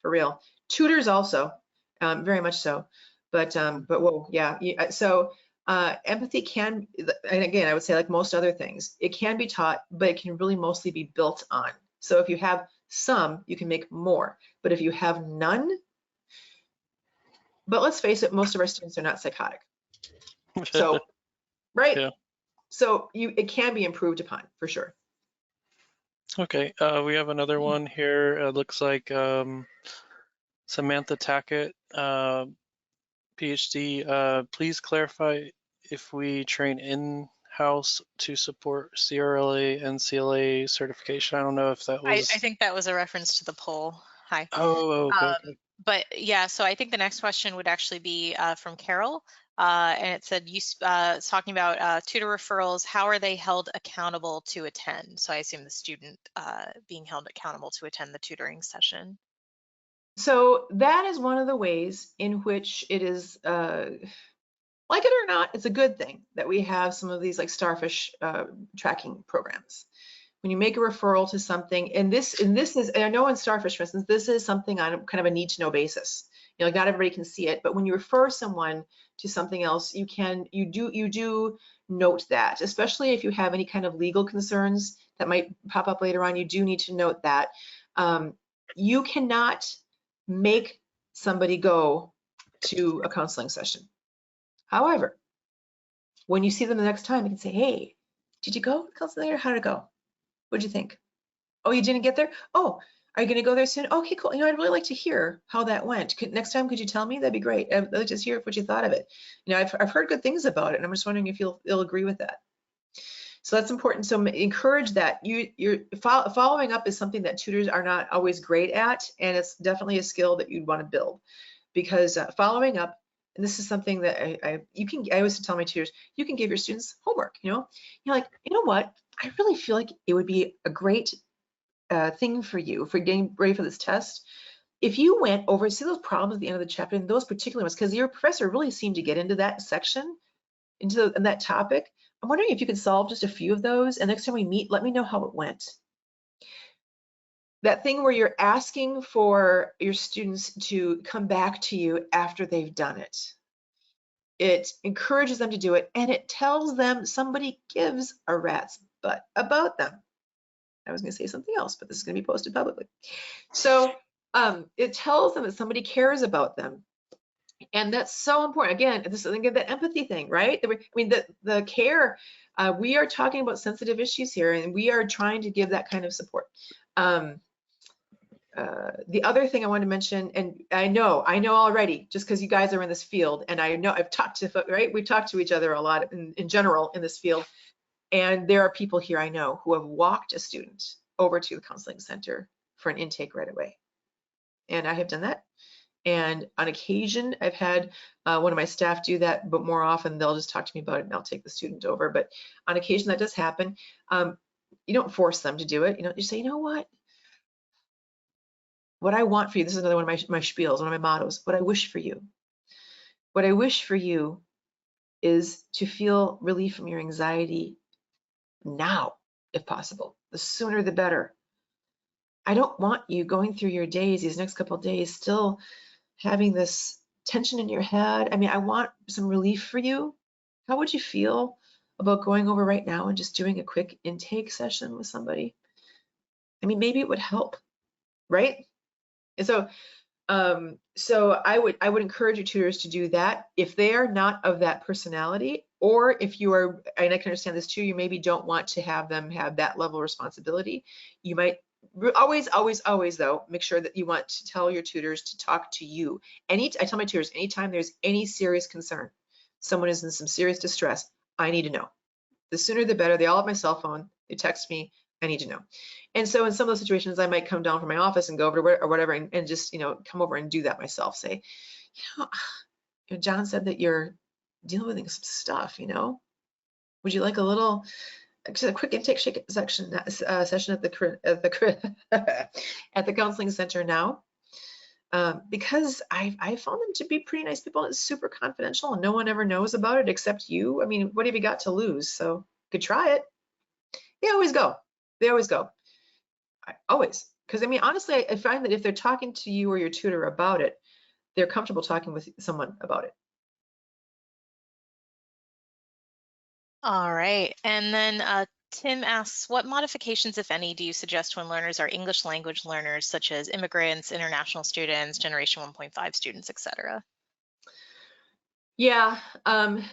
for real. Tutors also, very much so. But whoa, yeah. So empathy can, and again, I would say like most other things, it can be taught, but it can really mostly be built on. So if you have some, you can make more. But if you have none, but let's face it, most of our students are not psychotic. So, right? Yeah. So it can be improved upon for sure. Okay, we have another one here. It looks like Samantha Tackett, PhD. Please clarify if we train in-house to support CRLA and CLA certification. I don't know if that was. I think that was a reference to the poll. Hi. Oh, okay. But yeah, so I think the next question would actually be from Carol. And it said, it's talking about tutor referrals. How are they held accountable to attend? So I assume the student being held accountable to attend the tutoring session. So that is one of the ways in which it is, like it or not, it's a good thing that we have some of these like starfish tracking programs. When you make a referral to something, and this is, I know in Starfish, for instance, this is something on kind of a need to know basis. You know, not everybody can see it, but when you refer someone to something else, you do note that, especially if you have any kind of legal concerns that might pop up later on, you do need to note that. You cannot make somebody go to a counseling session. However, when you see them the next time, you can say, hey, did you go to counseling or how did it go? What'd you think? Oh, you didn't get there? Oh, Are you going to go there soon? Okay, cool. You know, I'd really like to hear how that went. Next time, could you tell me? That'd be great. I'd like to just hear what you thought of it. You know, I've heard good things about it, and I'm just wondering if you'll agree with that. So that's important. So encourage that. You're following up is something that tutors are not always great at, and it's definitely a skill that you'd want to build, because following up, and this is something that I always tell my tutors, you can give your students homework. You know, you're like, you know what? I really feel like it would be a great thing for you for getting ready for this test. If you went over, see those problems at the end of the chapter, and those particular ones, because your professor really seemed to get into that section, into that topic. I'm wondering if you could solve just a few of those, and next time we meet, let me know how it went. That thing where you're asking for your students to come back to you after they've done it. It encourages them to do it, and it tells them somebody gives a rat's butt about them. I was going to say something else, but this is going to be posted publicly. So it tells them that somebody cares about them. And that's so important. Again, this is that empathy thing, right? I mean, the care, we are talking about sensitive issues here, and we are trying to give that kind of support. The other thing I want to mention, and I know already, just because you guys are in this field, and I know I've talked to, right? We've talked to each other a lot in general in this field. And there are people here I know who have walked a student over to the counseling center for an intake right away. And I have done that. And on occasion, I've had one of my staff do that, but more often they'll just talk to me about it and I'll take the student over. But on occasion that does happen. You don't force them to do it. You know, you say, you know what I want for you, this is another one of my spiels, one of my mottos, what I wish for you. What I wish for you is to feel relief from your anxiety now, if possible. The sooner the better. I don't want you going through your days, these next couple of days, still having this tension in your head. I mean, I want some relief for you. How would you feel about going over right now and just doing a quick intake session with somebody? I mean, maybe it would help, right? And so, I would encourage your tutors to do that. If they are not of that personality, or if you are, and I can understand this too, you maybe don't want to have them have that level of responsibility. You might always though, make sure that you want to tell your tutors to talk to you. I tell my tutors, anytime there's any serious concern, someone is in some serious distress, I need to know. The sooner the better. They all have my cell phone. They text me. I need to know. And so in some of those situations, I might come down from my office and go over to where, or whatever, and just, you know, come over and do that myself. Say, you know, John said that you're dealing with some stuff, you know. Would you like a quick intake session at the at the counseling center now? Because I found them to be pretty nice people. It's super confidential and no one ever knows about it except you. I mean, what have you got to lose? So you could try it. They always go. Always. Because I mean, honestly, I find that if they're talking to you or your tutor about it, they're comfortable talking with someone about it. All right. And then Tim asks, what modifications, if any, do you suggest when learners are English language learners, such as immigrants, international students, Generation 1.5 students, etc.? Yeah,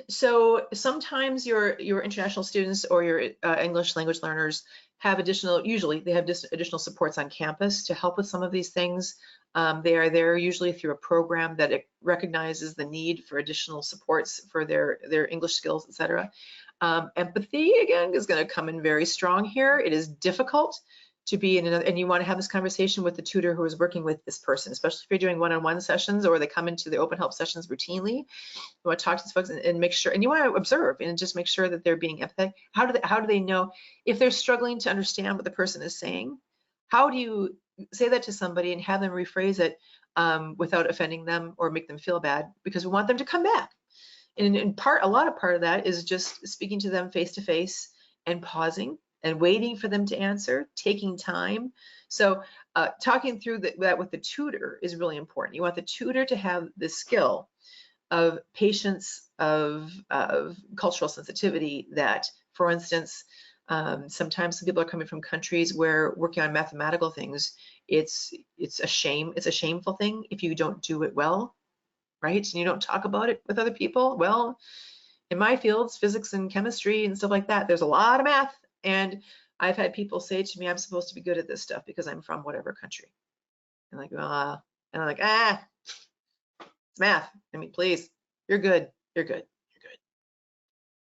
so sometimes your international students or your English language learners have usually they have additional supports on campus to help with some of these things. They are there usually through a program that it recognizes the need for additional supports for their English skills, etc. Empathy, again, is going to come in very strong here. It is difficult to be in another, and you want to have this conversation with the tutor who is working with this person, especially if you're doing one-on-one sessions or they come into the open help sessions routinely. You want to talk to these folks and make sure, and you want to observe and just make sure that they're being empathetic. How do they know if they're struggling to understand what the person is saying? How do you say that to somebody and have them rephrase it without offending them or make them feel bad? Because we want them to come back. And a lot of that is just speaking to them face to face and pausing and waiting for them to answer, taking time. So talking through that with the tutor is really important. You want the tutor to have the skill of patience, of cultural sensitivity that, for instance, sometimes some people are coming from countries where working on mathematical things, it's a shameful thing if you don't do it well, right? And you don't talk about it with other people. Well, in my fields, physics and chemistry and stuff like that, there's a lot of math, and I've had people say to me, I'm supposed to be good at this stuff because I'm from whatever country. And like, and I'm like, it's math. I mean, please, you're good. You're good. You're good.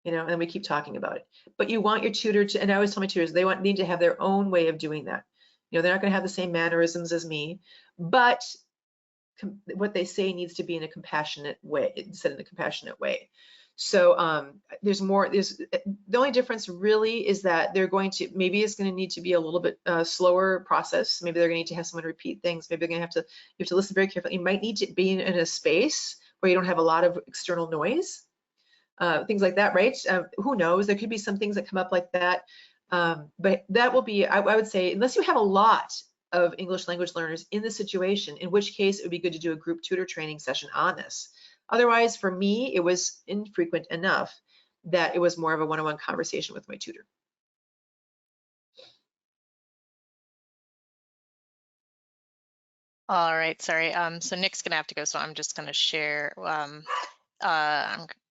You know, and we keep talking about it. But you want your tutor to, and I always tell my tutors, they need to have their own way of doing that. You know, they're not going to have the same mannerisms as me, but what they say needs to be in a compassionate way, said in a compassionate way. So there's the only difference really is that they're going to, maybe it's going to need to be a little bit slower process. Maybe they're going to need to have someone repeat things. Maybe they're going to you have to listen very carefully. You might need to be in a space where you don't have a lot of external noise, things like that, right? Who knows? There could be some things that come up like that. But that will be, I would say, unless you have a lot of English language learners in the situation, in which case it would be good to do a group tutor training session on this. Otherwise, for me, it was infrequent enough that it was more of a one-on-one conversation with my tutor. All right, sorry. So Nick's gonna have to go, so I'm just gonna share.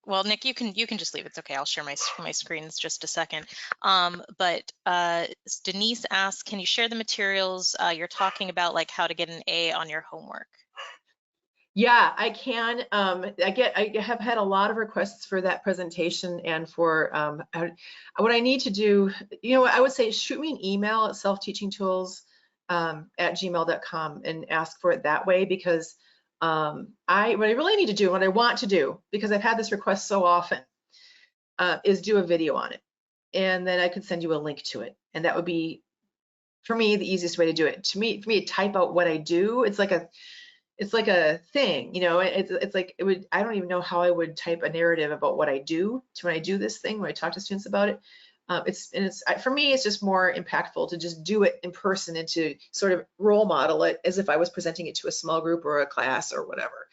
Well, Nick, you can just leave. It's okay. I'll share my screens just a second. But Denise asked, can you share the materials you're talking about, like how to get an A on your homework? Yeah, I can. I have had a lot of requests for that presentation and for what I need to do. You know, I would say shoot me an email at selfteachingtools@gmail.com and ask for it that way, because what I really need to do, what I want to do, because I've had this request so often, is do a video on it, and then I could send you a link to it, and that would be, for me, the easiest way to do it. For me to type out what I do, it's like a thing, you know. It's like I don't even know how I would type a narrative about what I do when I do this thing, when I talk to students about it. For me, it's just more impactful to just do it in person and to sort of role model it as if I was presenting it to a small group or a class or whatever.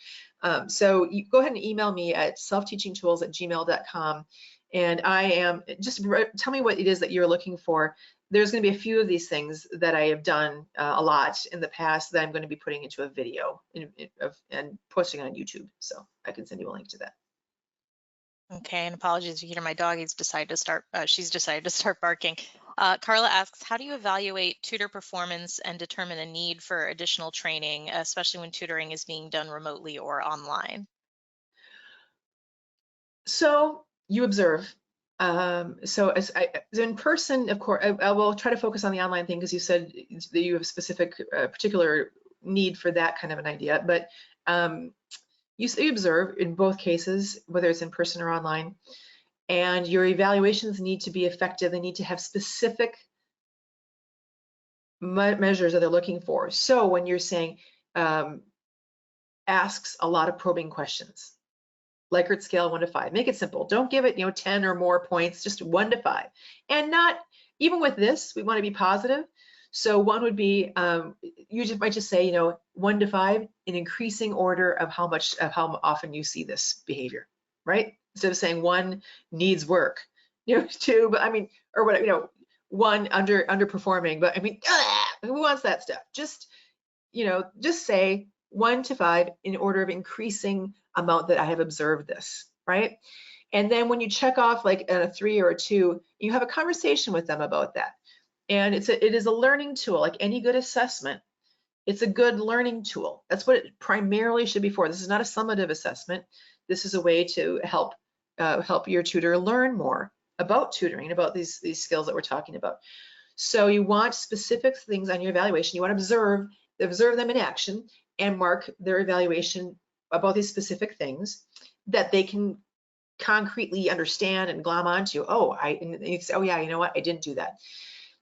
So you go ahead and email me at selfteachingtools@gmail.com, and just tell me what it is that you're looking for. There's going to be a few of these things that I have done a lot in the past that I'm going to be putting into a video and posting on YouTube. So I can send you a link to that. Okay, and apologies if you hear my dog. She's decided to start barking. Carla asks, how do you evaluate tutor performance and determine a need for additional training, especially when tutoring is being done remotely or online? So you observe. So as in person, of course, I will try to focus on the online thing, because you said that you have a specific, particular need for that kind of an idea. But you observe in both cases, whether it's in person or online, and your evaluations need to be effective. They need to have specific measures that they're looking for. So when you're saying asks a lot of probing questions, Likert scale 1 to 5. Make it simple. Don't give it, 10 or more points, just 1 to 5. And not, even with this, we want to be positive. So 1 would be, you might just say, 1 to 5 in increasing order of how often you see this behavior, right? Instead of saying 1 needs work, 2, but I mean, or whatever, 1 underperforming, but I mean, who wants that stuff? Just say 1 to 5 in order of increasing amount that I have observed this, right? And then when you check off like a 3 or a 2, you have a conversation with them about that. And it is a learning tool, like any good assessment. It's a good learning tool. That's what it primarily should be for. This is not a summative assessment. This is a way to help your tutor learn more about tutoring, about these skills that we're talking about. So you want specific things on your evaluation. You want to observe them in action and mark their evaluation about these specific things that they can concretely understand and glom onto. And you say, oh yeah, you know what? I didn't do that.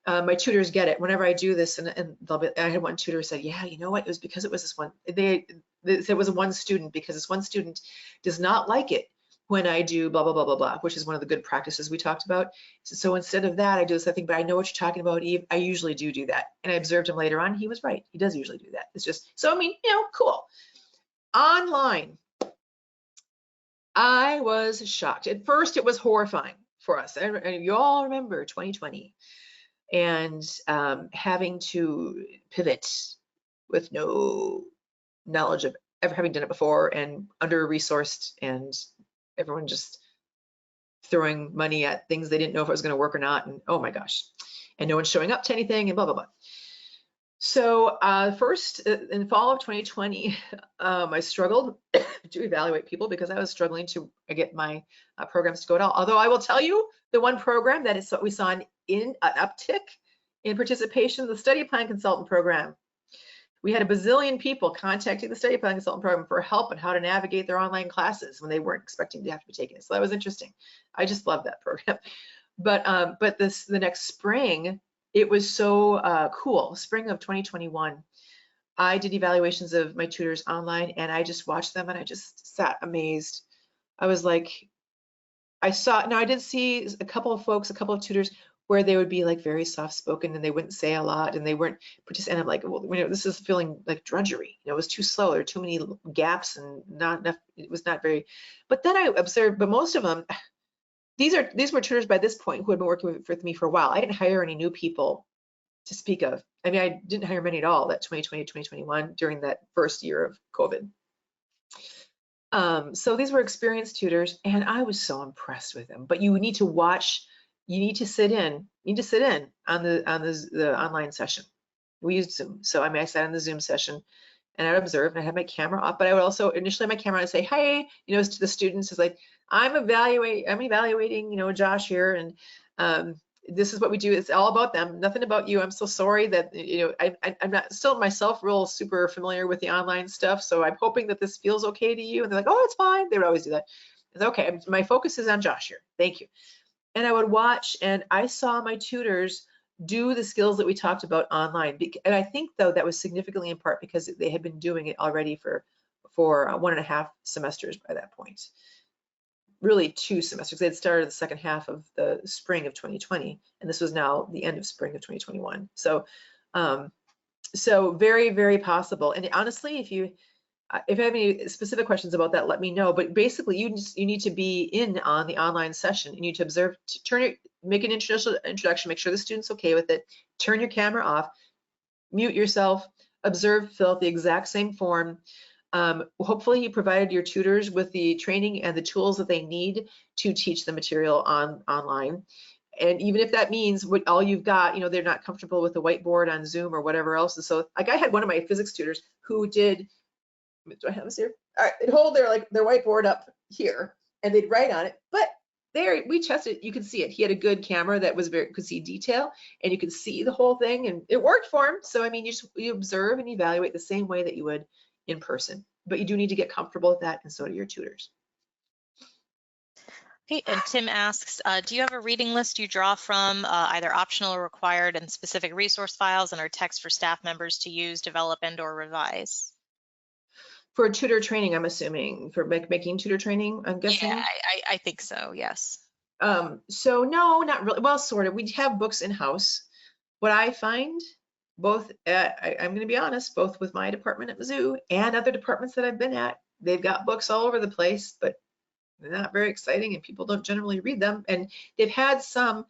My tutors get it. Whenever I do this, and I had one tutor said, yeah, you know what? It was because it was this one. It was one student, because this one student does not like it when I do blah, blah, blah, blah, blah, which is one of the good practices we talked about. So instead of that, I do this other thing, but I know what you're talking about, Eve. I usually do that. And I observed him later on. He was right. He does usually do that. It's just, so I mean, cool. Online, I was shocked. At first, it was horrifying for us. And you all remember 2020 and having to pivot with no knowledge of ever having done it before, and under-resourced, and everyone just throwing money at things they didn't know if it was going to work or not. And oh my gosh. and no one's showing up to anything and blah, blah, blah. So first in fall of 2020, I struggled to evaluate people because I was struggling to get my programs to go at all. Although I will tell you, the one program that is what we saw an uptick in participation, the study plan consultant program. We had a bazillion people contacting the study plan consultant program for help on how to navigate their online classes when they weren't expecting to have to be taking it. So that was interesting. I just love that program. But the next spring, it was so cool. Spring of 2021, I did evaluations of my tutors online, and I just watched them and I just sat amazed. I was like, I did see a couple of folks, a couple of tutors where they would be like very soft spoken and they wouldn't say a lot and they weren't and I'm like, well, this is feeling like drudgery. It was too slow. There were too many gaps and not enough. It was not very, but then I observed, but most of them, these were tutors by this point who had been working with me for a while. I didn't hire any new people to speak of. I mean, I didn't hire many at all that 2020, 2021 during that first year of COVID. So these were experienced tutors and I was so impressed with them, but you need to watch, you need to sit in on the online session. We used Zoom. So I mean, I sat in the Zoom session and I'd observe and I had my camera off, but I would also initially have my camera on and say, hey, to the students, it's like, I'm evaluating, Josh here, and this is what we do. It's all about them, nothing about you. I'm so sorry that, I'm not still myself real super familiar with the online stuff. So I'm hoping that this feels okay to you. And they're like, oh, it's fine. They would always do that. It's okay. My focus is on Josh here. Thank you. And I would watch, and I saw my tutors do the skills that we talked about online. And I think though that was significantly in part because they had been doing it already for 1.5 semesters by that point. Really 2 semesters. They had started the second half of the spring of 2020, and this was now the end of spring of 2021. So, so very, very possible. And honestly, if you have any specific questions about that, let me know. But basically, you need to be in on the online session. You need to observe, make an introduction, make sure the student's okay with it. Turn your camera off, mute yourself, observe, fill out the exact same form. Hopefully you provided your tutors with the training and the tools that they need to teach the material online. And even if that means all you've got, they're not comfortable with the whiteboard on Zoom or whatever else. And so like I had one of my physics tutors who did, do I have this here? All right, they'd hold their whiteboard up here and they'd write on it, but we tested, you could see it. He had a good camera that could see detail and you could see the whole thing and it worked for him. So I mean, you observe and evaluate the same way that you would in person, but you do need to get comfortable with that, and so do your tutors. Okay, and Tim asks, do you have a reading list you draw from, either optional or required, and specific resource files and or text for staff members to use, develop, and or revise? For tutor training, I'm assuming, for making tutor training, I'm guessing? Yeah, I think so, yes. So no, not really. Well, sort of. We have books in-house. What I find, both, I'm going to be honest, both with my department at Mizzou and other departments that I've been at, they've got books all over the place, but they're not very exciting and people don't generally read them. And they've had some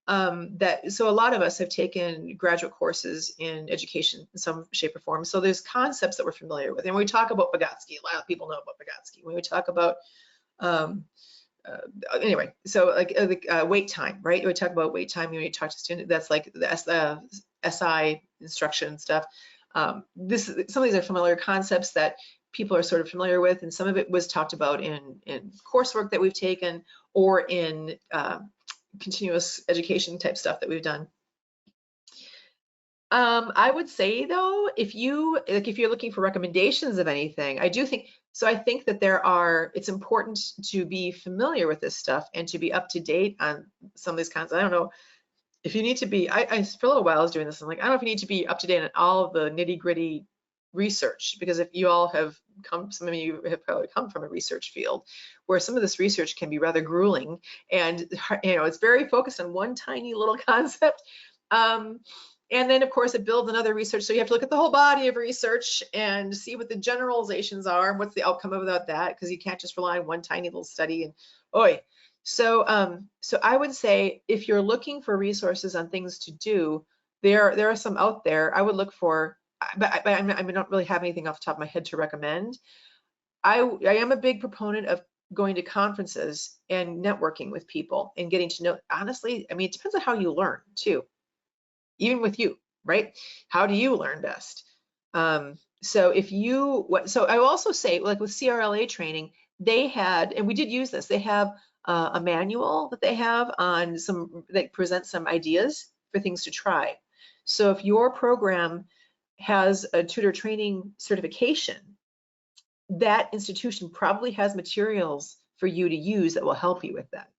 so a lot of us have taken graduate courses in education in some shape or form. So there's concepts that we're familiar with. And when we talk about Vygotsky, a lot of people know about Vygotsky. When we talk about, anyway, so like wait time, right? We talk about wait time when you talk to students, that's like the SI instruction stuff. Some of these are familiar concepts that people are sort of familiar with, and some of it was talked about in coursework that we've taken or in continuous education type stuff that we've done. I would say though, if you're looking for recommendations of anything, I think that it's important to be familiar with this stuff and to be up to date on some of these concepts. I don't know if you need to be, I for a little while I was doing this, I'm like, I don't know if you need to be up to date on all of the nitty gritty research, because if you all have some of you have probably come from a research field where some of this research can be rather grueling and it's very focused on one tiny little concept. And then of course it builds another research. So you have to look at the whole body of research and see what the generalizations are and what's the outcome about that, because you can't just rely on one tiny little study and So so I would say if you're looking for resources on things to do, there are some out there. I would look for, but I don't really have anything off the top of my head to recommend. I am a big proponent of going to conferences and networking with people and getting to know, honestly, I mean, it depends on how you learn too. even with you, right? How do you learn best? So if you, so I will also say, like with CRLA training, they had, and we did use this, they have a manual that they have on some, that presents some ideas for things to try. So if your program has a tutor training certification, that institution probably has materials for you to use that will help you with that.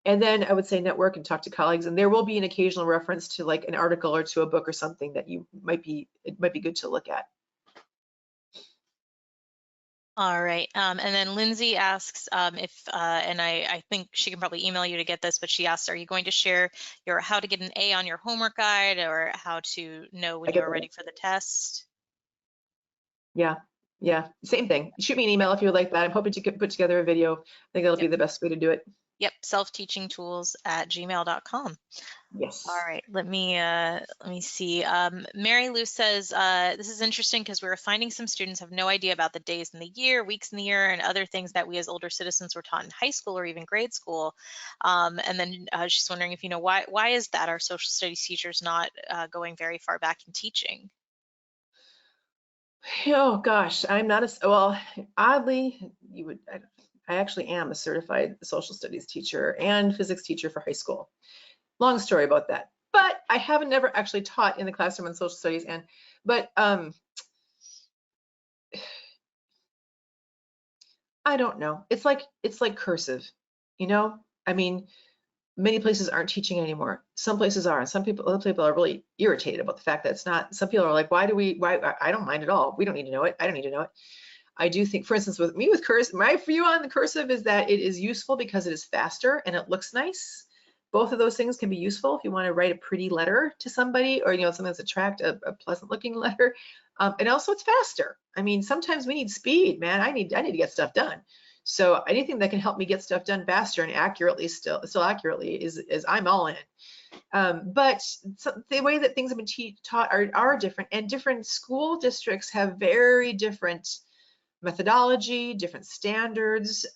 And then I would say network and talk to colleagues, and there will be an occasional reference to like an article or to a book or something that you might be, it might be good to look at. All right. And then Lindsay asks if, and I think she can probably email you to get this, but she asks, are you going to share your how to get an A on your homework guide, or how to know when you're ready for the test? Yeah, yeah, same thing. Shoot me an email if you would like that. I'm hoping to put together a video. I think that'll be the best way to do it. Yep, selfteachingtools@gmail.com. Yes. All right, let me see. Mary Lou says, this is interesting because we were finding some students have no idea about the days in the year, weeks in the year, and other things that we as older citizens were taught in high school or even grade school. And then she's wondering if you know why is that our social studies teachers not going very far back in teaching? Oh gosh, I'm not a, well, oddly, you would, I actually am a certified social studies teacher and physics teacher for high school. Long story about that, but I haven't never actually taught in the classroom in social studies. And but I don't know. It's like cursive, you know. I mean, many places aren't teaching anymore. Some places are, and some people, other people are really irritated about the fact that it's not. Some people are like, why? I don't mind at all. We don't need to know it. I don't need to know it. I do think, for instance, with me with cursive, my view on the cursive is that it is useful because it is faster and it looks nice. Both of those things can be useful if you want to write a pretty letter to somebody, or something that's attractive, a pleasant looking letter. And also it's faster. I mean, sometimes we need speed, man. I need to get stuff done. So anything that can help me get stuff done faster and accurately, still accurately, is I'm all in. But the way that things have been taught are different, and different school districts have very different methodology, different standards,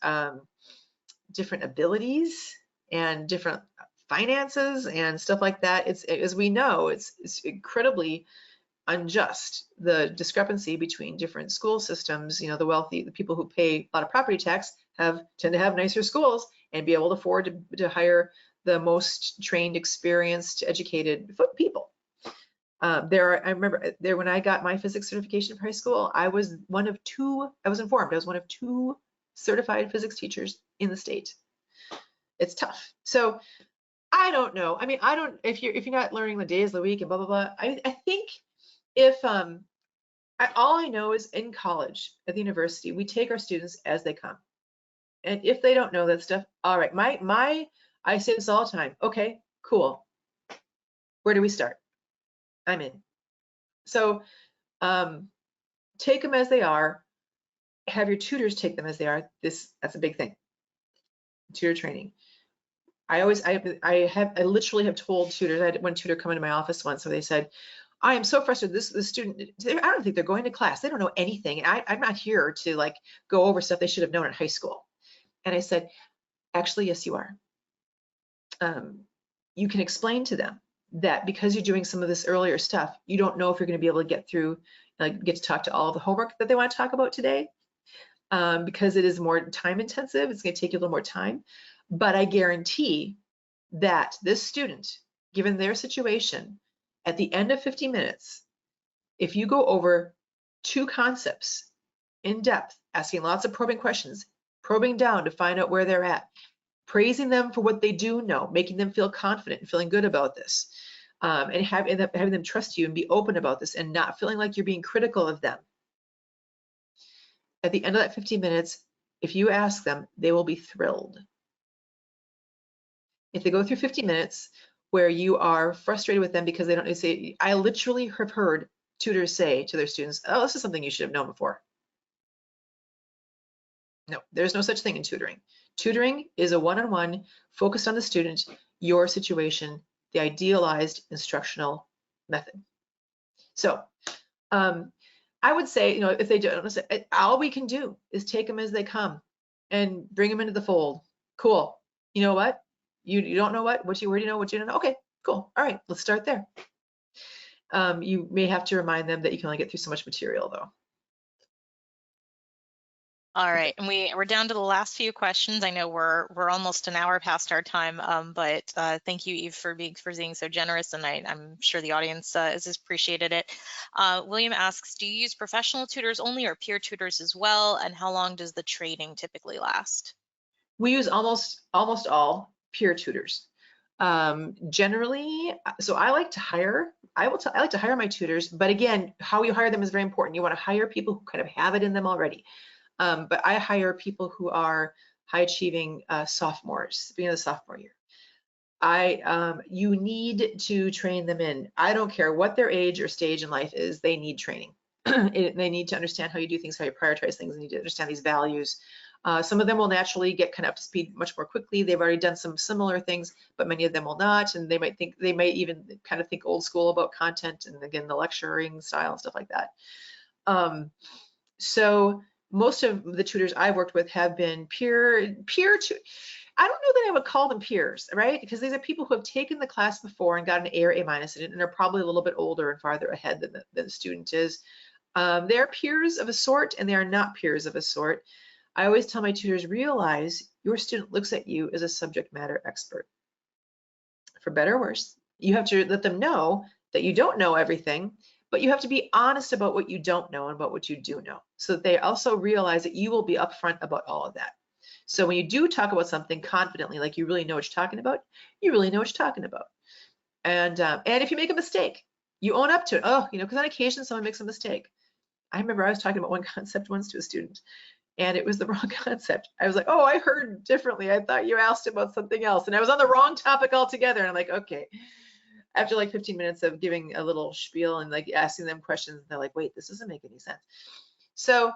different abilities, and different finances and stuff like that. It's, as we know, it's incredibly unjust, the discrepancy between different school systems. The wealthy, the people who pay a lot of property tax, tend to have nicer schools and be able to afford to hire the most trained, experienced, educated people. I remember when I got my physics certification for high school, I was informed I was one of 2 certified physics teachers in the state. It's tough. So I don't know. I mean, if you're not learning the days of the week and blah, blah, blah, I think if, all I know is in college, at the university, we take our students as they come. And if they don't know that stuff, all right, I say this all the time. Okay, cool. Where do we start? I'm in. So take them as they are. Have your tutors take them as they are. That's a big thing. Tutor training. I literally have told tutors. I had one tutor come into my office once, so they said, I am so frustrated. This student, I don't think they're going to class. They don't know anything. And I'm not here to like go over stuff they should have known in high school. And I said, actually, yes, you are. You can explain to them that because you're doing some of this earlier stuff, you don't know if you're going to be able to get through, like get to talk to all of the homework that they want to talk about today, because it is more time intensive. It's going to take you a little more time. But I guarantee that this student, given their situation, at the end of 50 minutes, if you go over 2 concepts in depth, asking lots of probing questions, probing down to find out where they're at, praising them for what they do know, making them feel confident and feeling good about this, and having them trust you and be open about this and not feeling like you're being critical of them. At the end of that 50 minutes, if you ask them, they will be thrilled. If they go through 50 minutes where you are frustrated with them because they don't say, I literally have heard tutors say to their students, oh, this is something you should have known before. No, there's no such thing in tutoring. Tutoring is a one-on-one focused on the student, your situation, the idealized instructional method. So I would say, if they don't, all we can do is take them as they come and bring them into the fold. Cool. You know what? You don't know where do you know what you don't know? Okay, cool. All right, let's start there. You may have to remind them that you can only get through so much material though. All right, and we're down to the last few questions. I know we're almost an hour past our time, but thank you, Yve, for being so generous, and I'm sure the audience has appreciated it. William asks, do you use professional tutors only or peer tutors as well, and how long does the training typically last? We use almost all peer tutors. Generally, so I like to hire. I like to hire my tutors, but again, how you hire them is very important. You want to hire people who kind of have it in them already. But I hire people who are high achieving sophomores, beginning of the sophomore year. You need to train them in. I don't care what their age or stage in life is, they need training. They need to understand how you do things, how you prioritize things, they need to understand these values. Some of them will naturally get kind of up to speed much more quickly. They've already done some similar things, but many of them will not, and they might even kind of think old school about content and again the lecturing style and stuff like that. So most of the tutors I've worked with have been peer. I don't know that I would call them peers, right? Because these are people who have taken the class before and got an A or A- in it, and are probably a little bit older and farther ahead than the student is. They're peers of a sort, and they are not peers of a sort. I always tell my tutors, realize your student looks at you as a subject matter expert. For better or worse, you have to let them know that you don't know everything, but you have to be honest about what you don't know and about what you do know, so that they also realize that you will be upfront about all of that. So when you do talk about something confidently, like you really know what you're talking about, you really know what you're talking about. And if you make a mistake, you own up to it. Oh, because on occasion someone makes a mistake. I remember I was talking about one concept once to a student, and it was the wrong concept. I was like, oh, I heard differently. I thought you asked about something else, and I was on the wrong topic altogether. And I'm like, okay. After like 15 minutes of giving a little spiel and like asking them questions, they're like, wait, this doesn't make any sense. So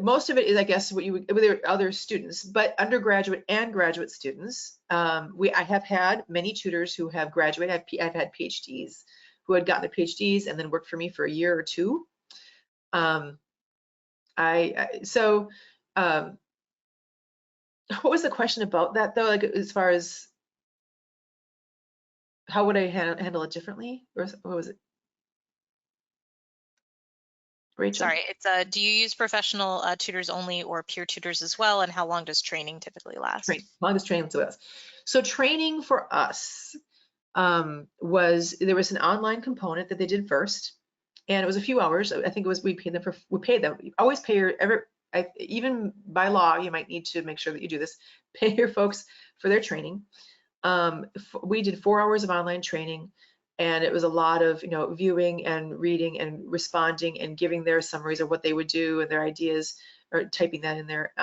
most of it is, I guess, what you would with other students, but undergraduate and graduate students. I have had many tutors who have graduated. I've had PhDs who had gotten their PhDs and then worked for me for a year or two. What was the question about that though? Like as far as how would I handle it differently, or what was it? Rachel? Sorry, it's do you use professional tutors only or peer tutors as well, and how long does training typically last? Longest training to us. So training for us there was an online component that they did first, and it was a few hours. I think it was we paid them. You always pay even by law you might need to make sure that you do this. Pay your folks for their training. We did 4 hours of online training, and it was a lot of viewing and reading and responding and giving their summaries of what they would do and their ideas, or typing that in there.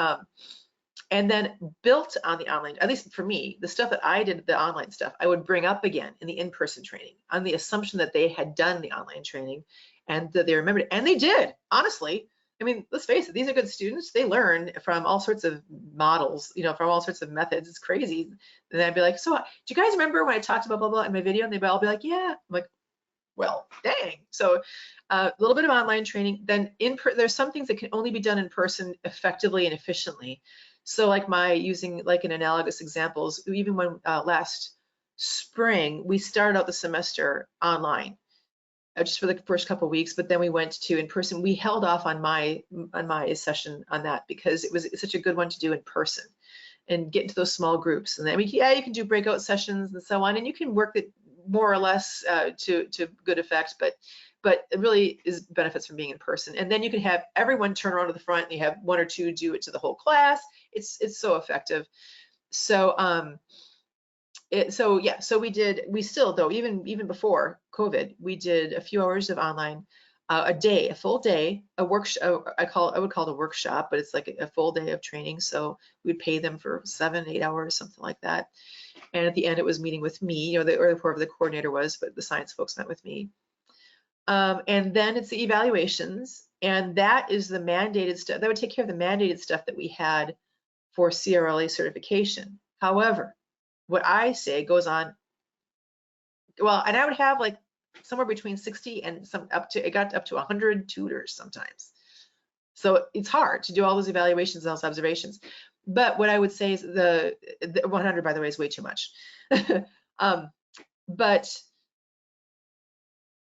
And then built on the online, at least for me, the stuff that I did, the online stuff, I would bring up again in the in-person training on the assumption that they had done the online training and that they remembered it. And they did, honestly. I mean, let's face it, these are good students. They learn from all sorts of models, from all sorts of methods. It's crazy. And I'd be like, so do you guys remember when I talked about blah, blah, in my video? And they'd all be like, yeah. I'm like, well, dang. So a little bit of online training. Then there's some things that can only be done in person effectively and efficiently. So like using like an analogous examples, even when last spring, we started out the semester online just for the first couple of weeks, but then we went to in person. We held off on my session on that because it was such a good one to do in person and get into those small groups. And then you can do breakout sessions and so on, and you can work it more or less to good effect, but it really is benefits from being in person. And then you can have everyone turn around to the front and you have one or two do it to the whole class. It's so effective. So we still though, even before COVID, we did a few hours of online, a full day, a workshop. I would call it a workshop, but it's like a full day of training. So we'd pay them for 7-8 hours, something like that. And at the end, it was meeting with me, or whoever the coordinator was, but the science folks met with me. And then it's the evaluations, and that is the mandated stuff. That would take care of the mandated stuff that we had for CRLA certification. However, what I say goes on, well, and I would have like somewhere between 60 and it got up to 100 tutors sometimes. So it's hard to do all those evaluations and those observations. But what I would say is the 100, by the way, is way too much. But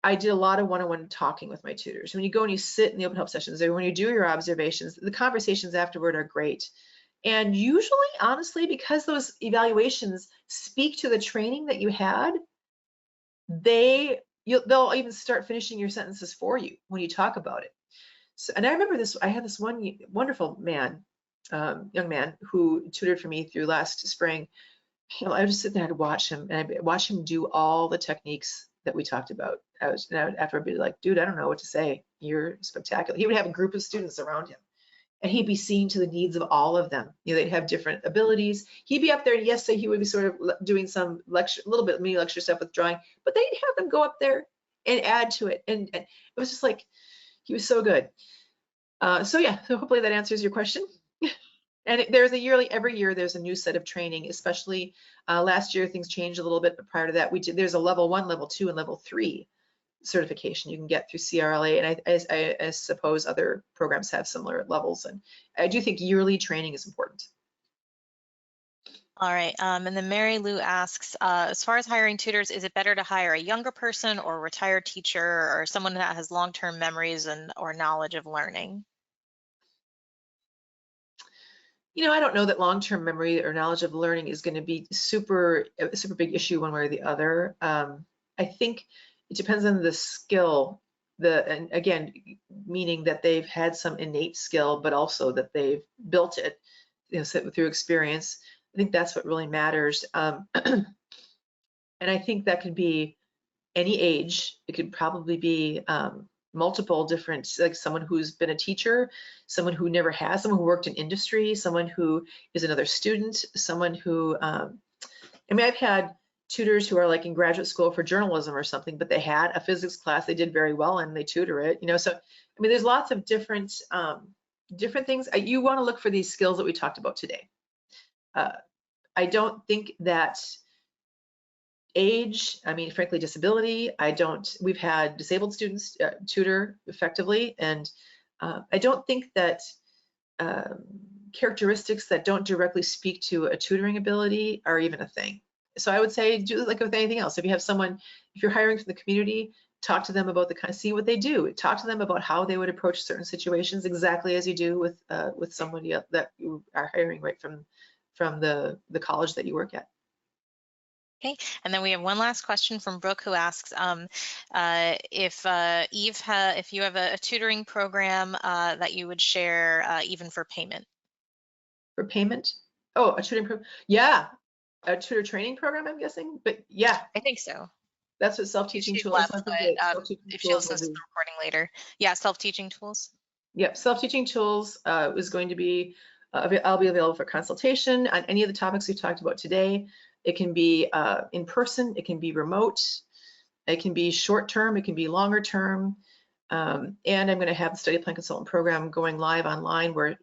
I did a lot of one-on-one talking with my tutors. When you go and you sit in the open help sessions, or when you do your observations, the conversations afterward are great. And usually, honestly, because those evaluations speak to the training that you had, they'll even start finishing your sentences for you when you talk about it. So, and I remember this, I had this one wonderful man, young man, who tutored for me through last spring. You know, I would just sit there and watch him, and I'd watch him do all the techniques that we talked about. After I'd be like, dude, I don't know what to say. You're spectacular. He would have a group of students around him, and he'd be seeing to the needs of all of them. You know, they'd have different abilities. He'd be up there, and yes, say he would be sort of doing some lecture, a little bit mini lecture stuff with drawing, but they'd have them go up there and add to it. And it was just like, he was so good. So yeah, so hopefully that answers your question. And there's every year there's a new set of training, especially last year things changed a little bit, but prior to that there's a level 1, level 2, and level 3 certification you can get through CRLA, and I suppose other programs have similar levels, and I do think yearly training is important. All right, and then Mary Lou asks, as far as hiring tutors, is it better to hire a younger person or a retired teacher or someone that has long-term memories or knowledge of learning? You know, I don't know that long-term memory or knowledge of learning is going to be a super big issue one way or the other. I think it depends on the skill, and again, meaning that they've had some innate skill, but also that they've built it, you know, through experience. I think that's what really matters. And I think that could be any age. It could probably be multiple different, like someone who's been a teacher, someone who never has, someone who worked in industry, someone who is another student, someone who, I mean, I've had tutors who are like in graduate school for journalism or something, but they had a physics class they did very well and they tutor it, you know. So, I mean, there's lots of different things. You want to look for these skills that we talked about today. I don't think that age, I mean, frankly, disability, we've had disabled students tutor effectively, and I don't think that characteristics that don't directly speak to a tutoring ability are even a thing. So I would say, do like with anything else. If you have someone, if you're hiring from the community, talk to them about see what they do. Talk to them about how they would approach certain situations, exactly as you do with somebody that you are hiring right from the college that you work at. Okay, and then we have one last question from Brooke, who asks if if you have a tutoring program that you would share even for payment. For payment? Oh, a tutoring program? Yeah, a tutor training program, I'm guessing. But yeah, I think so. that's what self-teaching tools. Left, but, if she listens to the recording later, yeah, self-teaching tools. Yep, self-teaching tools is going to be. I'll be available for consultation on any of the topics we've talked about today. It can be in person, it can be remote, it can be short term, it can be longer term. And I'm going to have the study plan consultant program going live online where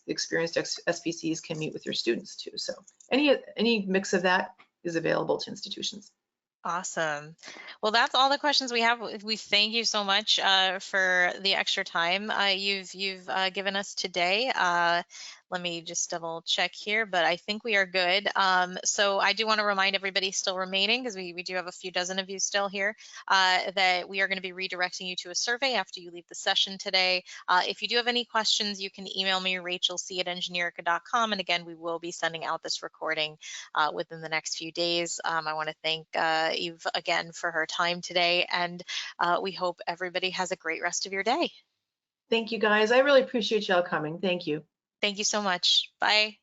experienced SPCs can meet with your students too. So any mix of that is available to institutions. Awesome. Well, that's all the questions we have. We thank you so much for the extra time you've given us today. Let me just double check here, but I think we are good. So I do want to remind everybody still remaining, because we do have a few dozen of you still here, that we are going to be redirecting you to a survey after you leave the session today. If you do have any questions, you can email me, rachelc@engineerica.com. And again, we will be sending out this recording within the next few days. I want to thank Yve again for her time today, and we hope everybody has a great rest of your day. Thank you, guys. I really appreciate y'all coming. Thank you. Thank you so much. Bye.